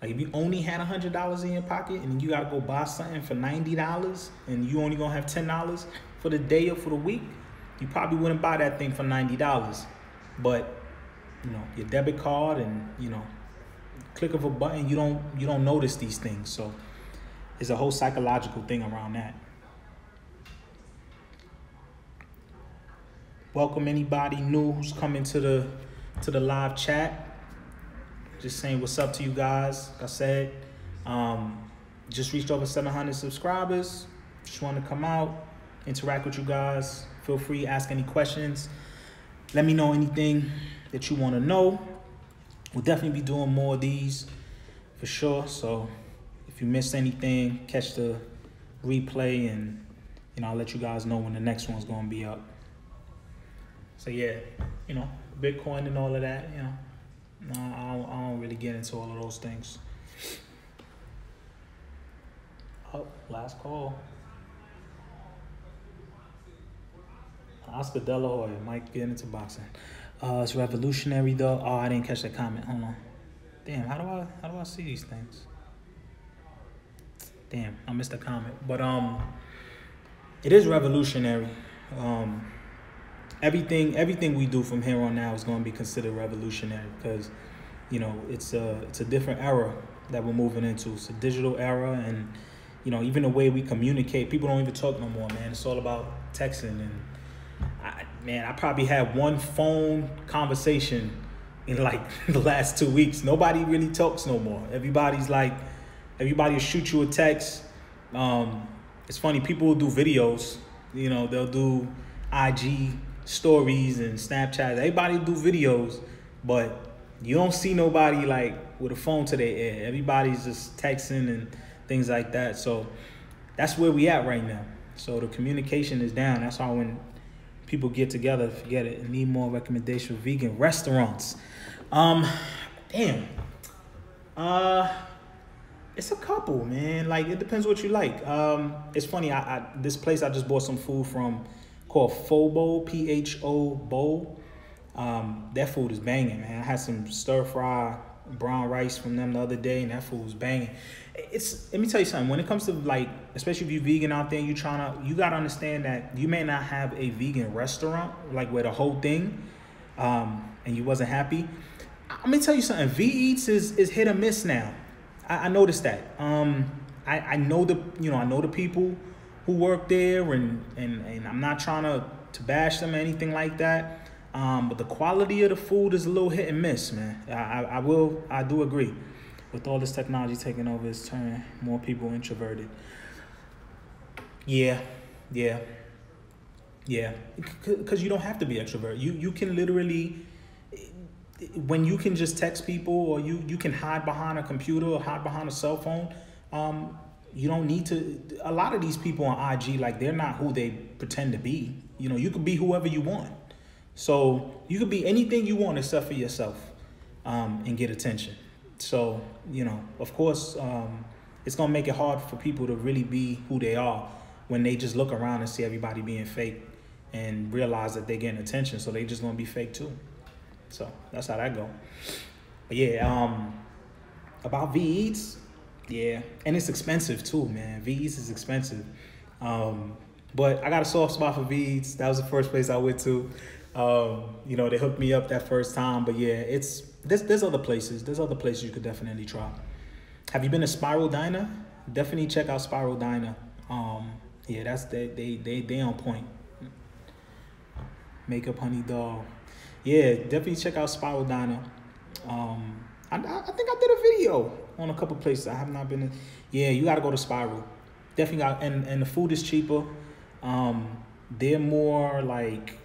like if you only had $100 in your pocket and you got to go buy something for $90 and you only going to have $10 for the day or for the week, you probably wouldn't buy that thing for $90. But, your debit card and, click of a button, you don't notice these things. So it's a whole psychological thing around that. Welcome anybody new who's coming to the live chat. Just saying what's up to you guys. Like I said, just reached over 700 subscribers. Just want to come out, interact with you guys. Feel free, ask any questions. Let me know anything that you want to know. We'll definitely be doing more of these for sure. So if you missed anything, catch the replay, and I'll let you guys know when the next one's going to be up. So yeah, Bitcoin and all of that, no, I don't really get into all of those things. Oh, last call. Oscar De La Hoya might get into boxing. It's revolutionary though. Oh, I didn't catch that comment. Hold on. Damn, how do I see these things? Damn, I missed the comment. But it is revolutionary. Everything we do from here on now is going to be considered revolutionary, because it's a different era that we're moving into. It's a digital era, and even the way we communicate, people don't even talk no more, man. It's all about texting. And I probably had one phone conversation in like the last 2 weeks. Nobody really talks no more. Everybody will shoot you a text. It's funny, people will do videos. They'll do IG stories and Snapchat. Everybody do videos, but you don't see nobody like with a phone to their ear. Everybody's just texting and things like that. So that's where we at right now. So the communication is down. That's why when people get together, forget it, and need more recommendation for vegan restaurants. Damn. It's a couple, man. Like, it depends what you like. It's funny. This place I just bought some food from called Pho Pho Bowl. That food is banging, man. I had some stir fry brown rice from them the other day, and that food was banging. Let me tell you something. When it comes to, like, especially if you're vegan out there, and you gotta understand that you may not have a vegan restaurant like where the whole thing, and you wasn't happy. Let me tell you something. V Eats is hit or miss now. I noticed that. I know the people who work there, and I'm not trying to bash them or anything like that. But the quality of the food is a little hit and miss, man. I do agree. With all this technology taking over, it's turning more people introverted. Yeah. Because you don't have to be extrovert. You can literally, when you can just text people, or you can hide behind a computer or hide behind a cell phone, you don't need to. A lot of these people on IG, like, they're not who they pretend to be. You could be whoever you want. So you could be anything you want except for yourself, and get attention. So, of course, it's going to make it hard for people to really be who they are when they just look around and see everybody being fake and realize that they're getting attention. So they just going to be fake too. So that's how that go. But yeah, about V Eats, yeah. And it's expensive too, man. V Eats is expensive. But I got a soft spot for V Eats. That was the first place I went to. They hooked me up that first time. But yeah, there's other places. There's other places you could definitely try. Have you been to Spiral Diner? Definitely check out Spiral Diner. Yeah, that's they on point. Makeup Honey Doll. Yeah, definitely check out Spiral Diner. I think I did a video on a couple places. I have not been in. Yeah, you gotta go to Spiral. Definitely got, and the food is cheaper. They're more like,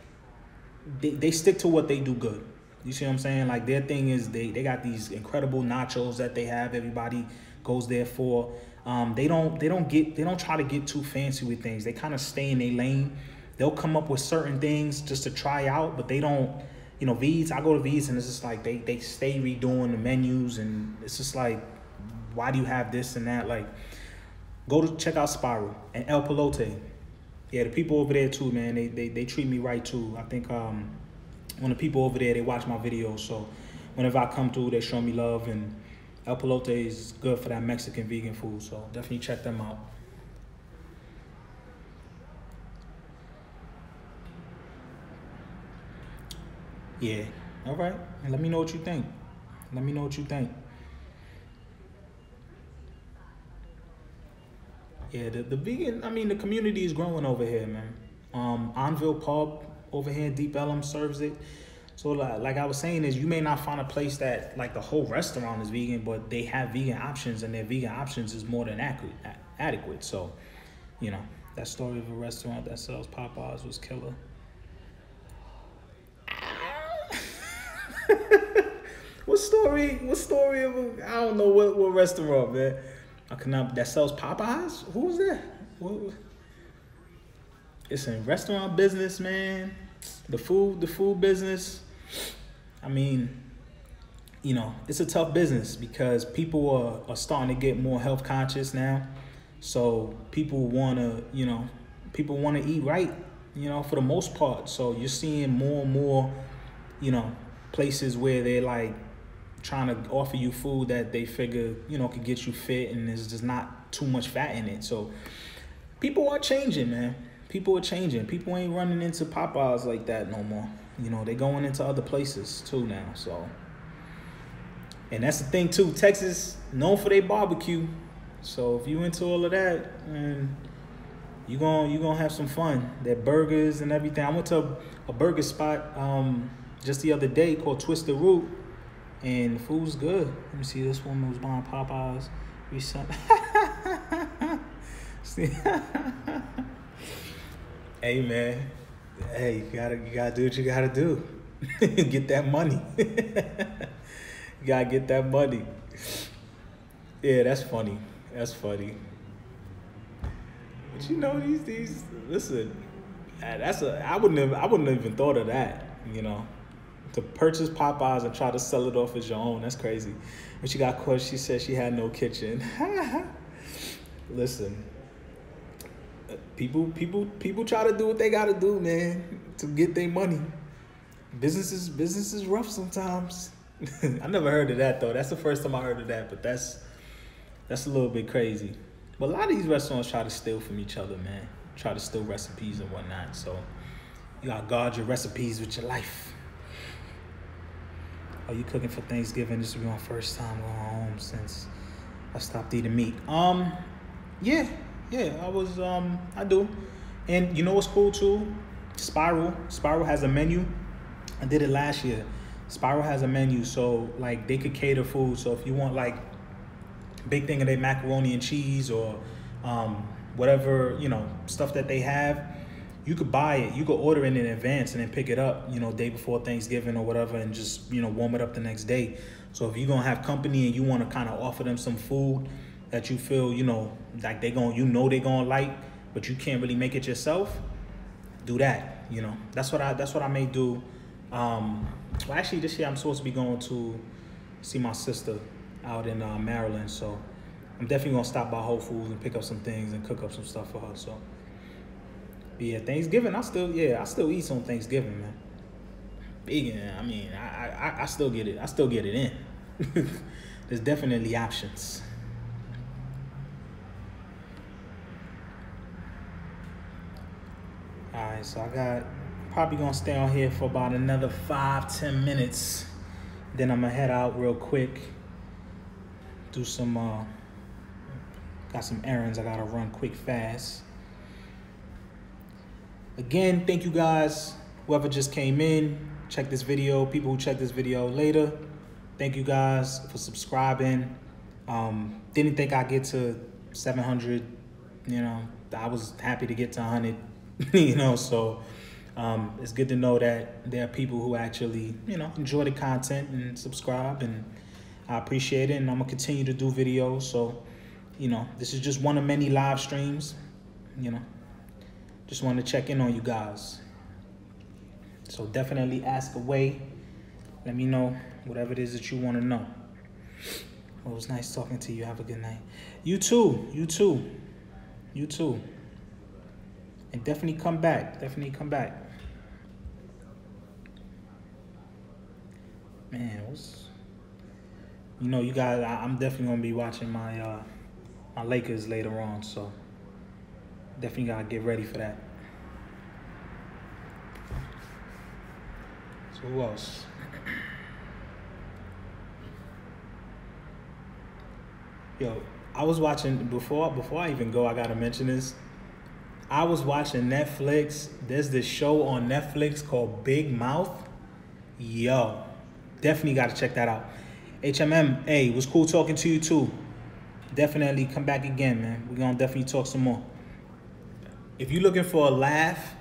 they stick to what they do good. You see what I'm saying? Like, their thing is they got these incredible nachos that they have. Everybody goes there for. They don't try to get too fancy with things. They kind of stay in their lane. They'll come up with certain things just to try out, but they don't. V's. I go to V's and it's just like they stay redoing the menus, and it's just like, why do you have this and that? Like, check out Spiral and El Pelote. Yeah, the people over there too, man. They treat me right too. I think when the people over there, they watch my videos, so whenever I come through, they show me love. And El Pelote is good for that Mexican vegan food, so definitely check them out. Yeah, all right. Let me know what you think. Yeah, the vegan, the community is growing over here, man. Anvil Pub over here in Deep Ellum serves it. So like I was saying, is you may not find a place that, like, the whole restaurant is vegan, but they have vegan options, and their vegan options is more than adequate. So, that story of a restaurant that sells Popeyes was killer. What story of I don't know what restaurant, man. That sells Popeyes? Who was that? It's in restaurant business, man. The food business. It's a tough business because people are starting to get more health conscious now. So people wanna eat right, for the most part. So you're seeing more and more, places where they're like trying to offer you food that they figure, could get you fit, and there's just not too much fat in it. So people are changing, man. People are changing. People ain't running into Popeyes like that no more. They're going into other places too now. So, and that's the thing too. Texas known for their barbecue. So if you into all of that, man, you gonna have some fun. Their burgers and everything. I went to a burger spot just the other day called Twisted Root, and the food's good. Let me see. This woman was buying Popeyes. Hey, man. Hey, you gotta do what you gotta do. Get that money. You gotta get that money. Yeah, that's funny. But these listen, I wouldn't have even thought of that, to purchase Popeyes and try to sell it off as your own. That's crazy. When she got caught, she said she had no kitchen. Listen, people try to do what they gotta do, man, to get their money. Business is rough sometimes. I never heard of that though. That's the first time I heard of that, but that's a little bit crazy. But a lot of these restaurants try to steal from each other, man. Try to steal recipes and whatnot. So you gotta guard your recipes with your life. Are you cooking for Thanksgiving? This will be my first time going home since I stopped eating meat. Yeah, I do. And you know what's cool too? Spiral has a menu. I did it last year. Spiral has a menu, so like they could cater food. So if you want like big thing of their macaroni and cheese or whatever, you know, stuff that they have, you could buy it. You could order it in advance and then pick it up, you know, day before Thanksgiving or whatever, and just, you know, warm it up the next day. So if you're gonna have company and you want to kind of offer them some food that you feel, you know, like they're gonna like, but you can't really make it yourself, do that. You know, that's what I may do. Well, actually this year I'm supposed to be going to see my sister out in Maryland, so I'm definitely gonna stop by Whole Foods and pick up some things and cook up some stuff for her. So, but yeah, Thanksgiving, I still eat on Thanksgiving, man. Vegan, I mean, I still get it. I still get it in. There's definitely options. All right, so probably gonna stay on here for about another 5-10 minutes. Then I'm gonna head out real quick. Do some, got some errands I gotta run quick, fast. Again, thank you guys, whoever just came in, check this video, people who check this video later. Thank you guys for subscribing. Didn't think I'd get to 700, you know, I was happy to get to 100, you know, so it's good to know that there are people who actually, you know, enjoy the content and subscribe, and I appreciate it, and I'm gonna continue to do videos. So, you know, this is just one of many live streams, you know. Just wanted to check in on you guys. So definitely ask away. Let me know whatever it is that you want to know. Well, it was nice talking to you. Have a good night. You too. You too. You too. And definitely come back. Definitely come back. Man, you know, you guys, I'm definitely going to be watching my my Lakers later on, so definitely got to get ready for that. So who else? Yo, I was watching, before I even go, I got to mention this. I was watching Netflix. There's this show on Netflix called Big Mouth. Yo, definitely got to check that out. HMM, hey, it was cool talking to you too. Definitely come back again, man. We're going to definitely talk some more. If you're looking for a laugh,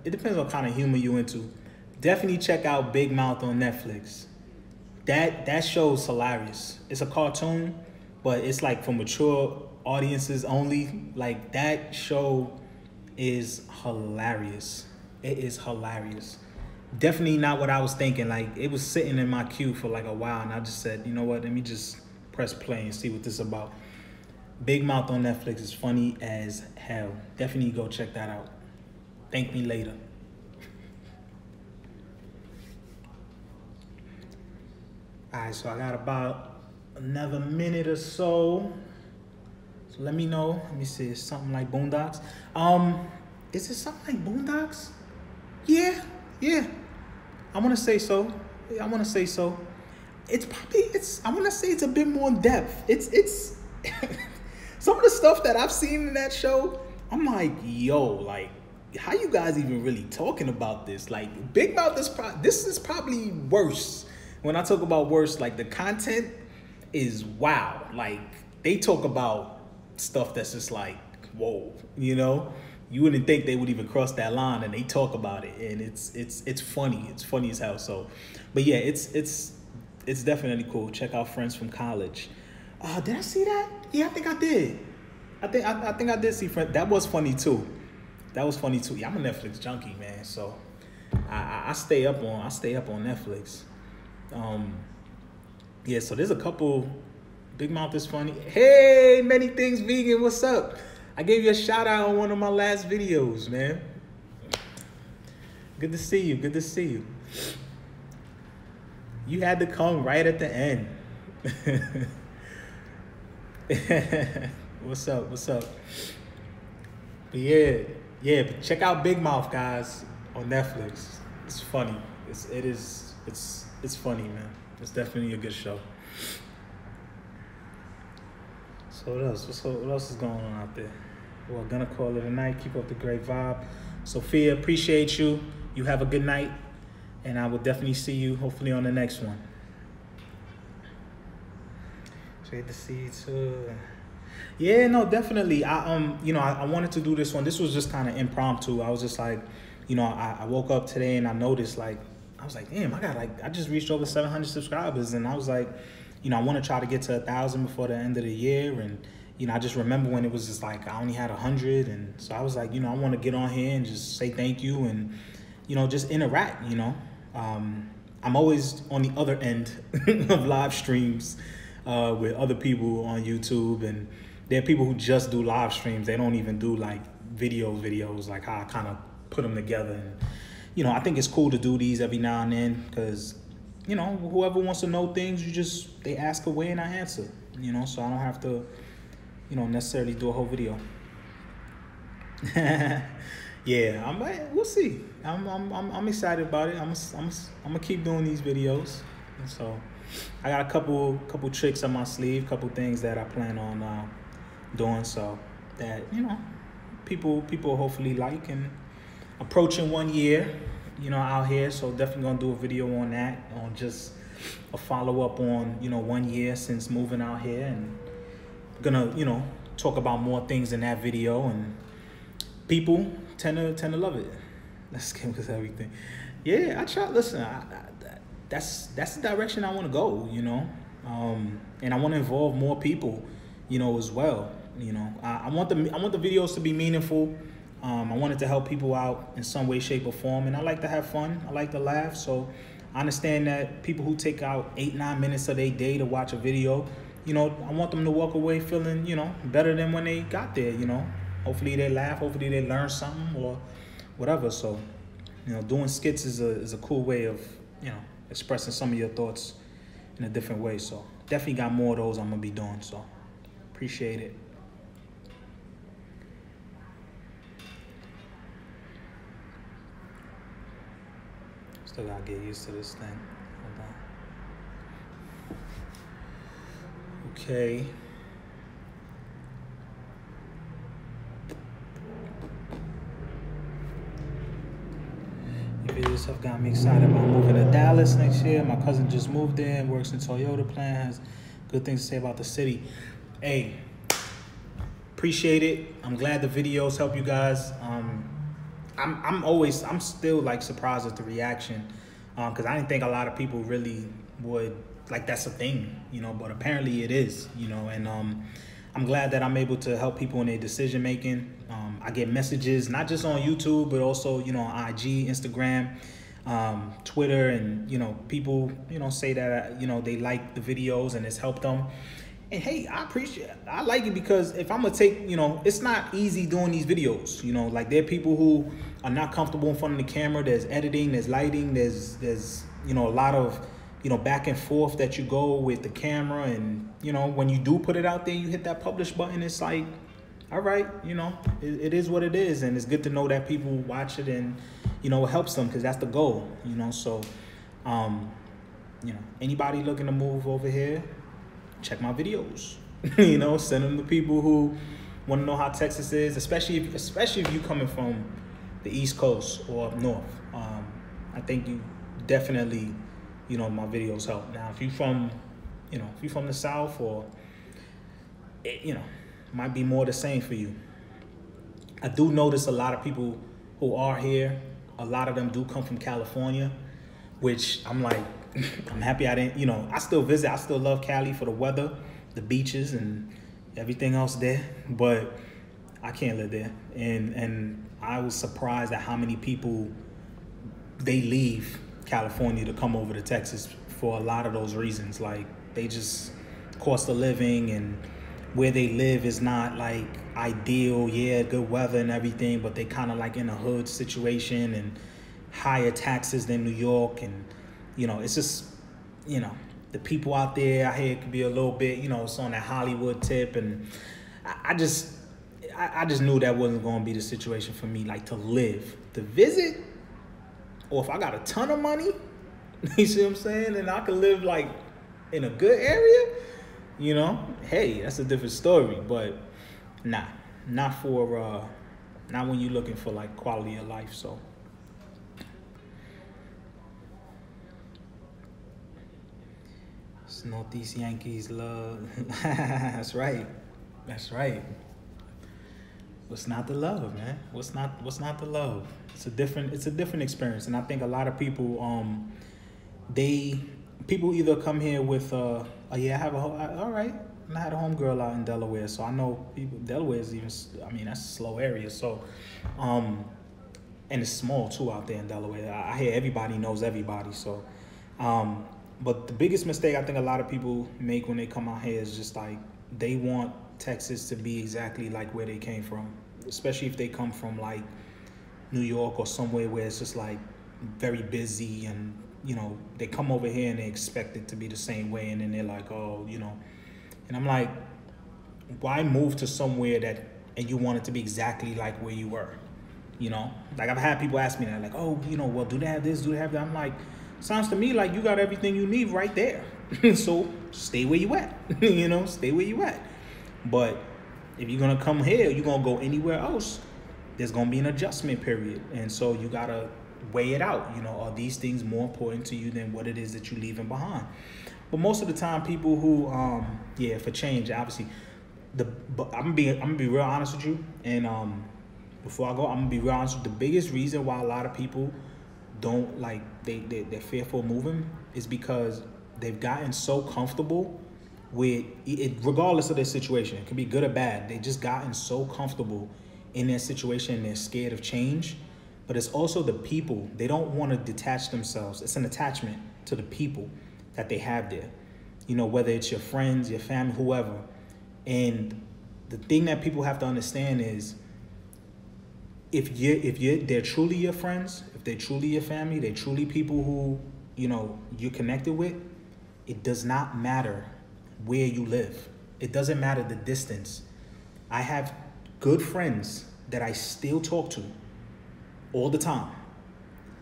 it depends on what kind of humor you into. Definitely check out Big Mouth on Netflix. That show is hilarious. It's a cartoon, but it's like for mature audiences only. Like, that show is hilarious. It is hilarious. Definitely not what I was thinking. Like, it was sitting in my queue for like a while, and I just said, you know what, let me just press play and see what this is about. Big Mouth on Netflix is funny as hell. Definitely go check that out. Thank me later. All right, so I got about another minute or so. So let me know. Let me see. It's something like Boondocks. Is it something like Boondocks? Yeah. I want to say so. I want to say so. I want to say it's a bit more in depth. It's some of the stuff that I've seen in that show, I'm like, yo, like, how you guys even really talking about this? Like, Big Mouth this is probably worse. When I talk about worse, like, the content is wow. Like, they talk about stuff that's just like, whoa, you know? You wouldn't think they would even cross that line, and they talk about it, and it's funny. It's funny as hell. So, but yeah, it's definitely cool. Check out Friends from College. Did I see that? Yeah, I think I did. I think I did see Friends. That was funny too. Yeah, I'm a Netflix junkie, man. So I stay up on Netflix. Yeah, so there's a couple. Big Mouth is funny. Hey, Many Things Vegan, what's up? I gave you a shout out on one of my last videos, man. Good to see you. Good to see you. You had to come right at the end. What's up? What's up? But yeah. But check out Big Mouth, guys, on Netflix. It's funny. It's funny, man. It's definitely a good show. So what else is going on out there? Well, gonna call it a night. Keep up the great vibe. Sophia, appreciate you. You have a good night, and I will definitely see you hopefully on the next one. Great to see you too. Yeah, no, definitely. I wanted to do this one. This was just kind of impromptu. I was just like, I woke up today and I noticed, like, I was like, damn, I just reached over 700 subscribers, and I was like, I want to try to get to 1,000 before the end of the year. And, I just remember when it was just like, I only had 100. And so I was like, I want to get on here and just say thank you and, just interact, I'm always on the other end of live streams with other people on YouTube. And there are people who just do live streams. They don't even do like videos, like how I kind of put them together. And, I think it's cool to do these every now and then because, whoever wants to know things, they ask away and I answer, so I don't have to, necessarily do a whole video. Yeah, we'll see. I'm excited about it. I'm gonna keep doing these videos. And so I got a couple tricks up my sleeve, couple things that I plan on doing, so that, people hopefully like. And approaching 1 year, out here, so definitely gonna do a video on that, on just a follow-up on 1 year since moving out here, and gonna talk about more things in that video, and people tend to love it. Let's get with everything. Yeah, I try. Listen, that's the direction I want to go, and I want to involve more people, as well. I want the videos to be meaningful. I wanted to help people out in some way, shape, or form, and I like to have fun. I like to laugh, so I understand that people who take out 8-9 minutes of their day to watch a video, I want them to walk away feeling, better than when they got there, Hopefully they laugh, hopefully they learn something or whatever. So, doing skits is a cool way of, expressing some of your thoughts in a different way. So definitely got more of those I'm gonna be doing, so appreciate it. Still gotta get used to this thing. Hold on. Okay. Your videos have got me excited about moving to Dallas next year. My cousin just moved there and works in Toyota plant, has good things to say about the city. Hey, appreciate it. I'm glad the videos help you guys. I'm still like surprised at the reaction, because I didn't think a lot of people really would, like, that's a thing, but apparently it is, and I'm glad that I'm able to help people in their decision making. I get messages not just on YouTube, but also, on IG, Instagram, Twitter, and, people, say that, they like the videos and it's helped them. And hey, I like it, because if I'm gonna take, it's not easy doing these videos, like there are people who are not comfortable in front of the camera. There's editing, there's lighting, there's a lot of, back and forth that you go with the camera. And, when you do put it out there, you hit that publish button, it's like, all right, it is what it is. And it's good to know that people watch it and, it helps them, because that's the goal, so, anybody looking to move over here, check my videos, send them to people who want to know how Texas is, especially if you coming from the East Coast or up north. I think you definitely, my videos help. Now, if you from the South, or, might be more the same for you. I do notice a lot of people who are here, a lot of them do come from California, which I'm like, I'm happy I didn't, I still visit. I still love Cali for the weather, the beaches, and everything else there, but I can't live there. And I was surprised at how many people, they leave California to come over to Texas for a lot of those reasons. Like, they just, cost of living and where they live is not like ideal. Yeah, good weather and everything, but they kind of like in a hood situation and higher taxes than New York. And, you know, it's just, you know, the people out there, I hear it could be a little bit, you know, it's on that Hollywood tip. And I just knew that wasn't going to be the situation for me, like to live, to visit, or if I got a ton of money, you see what I'm saying? And I can live like in a good area, you know, hey, that's a different story. But nah, not when you're looking for like quality of life. So it's Northeast Yankees love. That's right. That's right. What's not the love, man? What's not the love? It's a different experience. And I think a lot of people, people either come here with oh yeah, I have all right. And I had a homegirl out in Delaware, so I know people. Delaware is even, I mean, that's a slow area. So, and it's small too out there in Delaware. I hear everybody knows everybody. So, but the biggest mistake I think a lot of people make when they come out here is just like they want Texas to be exactly like where they came from, especially if they come from like New York or somewhere where it's just like very busy, and you know, they come over here and they expect it to be the same way, and then they're like, oh, you know. And I'm like, why move to somewhere that, and you want it to be exactly like where you were, you know? Like, I've had people ask me that, like, oh, you know, well, do they have this, do they have that? I'm like, sounds to me like you got everything you need right there. So stay where you at, you know, stay where you at. But if you're gonna come here, you're gonna go anywhere else, there's gonna be an adjustment period. And so you gotta weigh it out, you know, are these things more important to you than what it is that you're leaving behind? But most of the time, people who, yeah, for change, obviously, but I'm gonna be real honest with you. And before I go, I'm gonna be real honest with you. The biggest reason why a lot of people don't like, they're fearful moving is because they've gotten so comfortable with it, regardless of their situation. It can be good or bad. They just gotten so comfortable in their situation and they're scared of change. But it's also the people. They don't want to detach themselves. It's an attachment to the people that they have there. You know, whether it's your friends, your family, whoever. And the thing that people have to understand is if they're truly your friends, if they're truly your family, they're truly people who, you know, you're connected with, it does not matter where you live. It doesn't matter the distance. I have good friends that I still talk to all the time.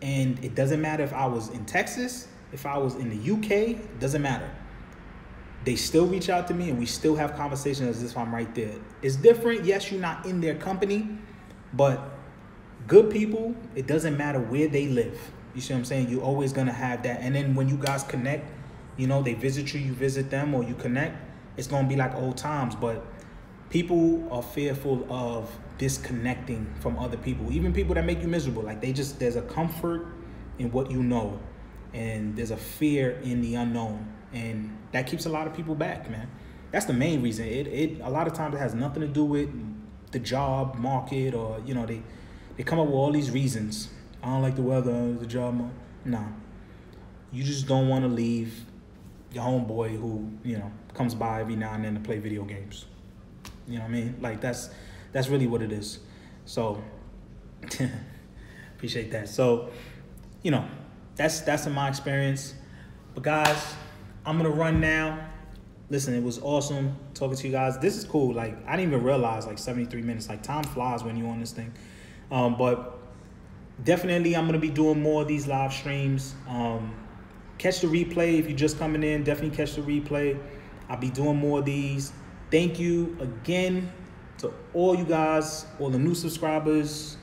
And it doesn't matter if I was in Texas, if I was in the UK, it doesn't matter. They still reach out to me and we still have conversations as if I'm right there. It's different. Yes, you're not in their company, but good people, it doesn't matter where they live. You see what I'm saying? You're always gonna have that. And then when you guys connect, you know, they visit you, you visit them, or you connect, it's gonna be like old times. But people are fearful of disconnecting from other people, even people that make you miserable. Like there's a comfort in what you know, and there's a fear in the unknown, and that keeps a lot of people back, man. That's the main reason. It a lot of times it has nothing to do with the job market, or you know, they come up with all these reasons. I don't like the weather, the job market. Nah, you just don't want to leave your homeboy who, you know, comes by every now and then to play video games. You know what I mean? Like that's really what it is. So appreciate that. So, you know, that's in my experience. But guys, I'm gonna run now. Listen, it was awesome talking to you guys. This is cool. Like, I didn't even realize, like, 73 minutes. Like, time flies when you're on this thing. But definitely, I'm gonna be doing more of these live streams. Catch the replay if you're just coming in. Definitely catch the replay. I'll be doing more of these. Thank you again to all you guys, all the new subscribers,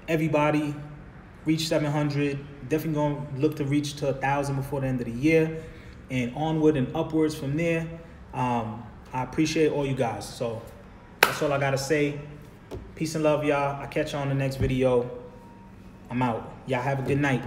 everybody. Reach 700. Definitely gonna look to reach to 1,000 before the end of the year, and onward and upwards from there. I appreciate all you guys. So that's all I gotta say. Peace and love, y'all. I'll catch you on the next video. I'm out. Y'all have a good night.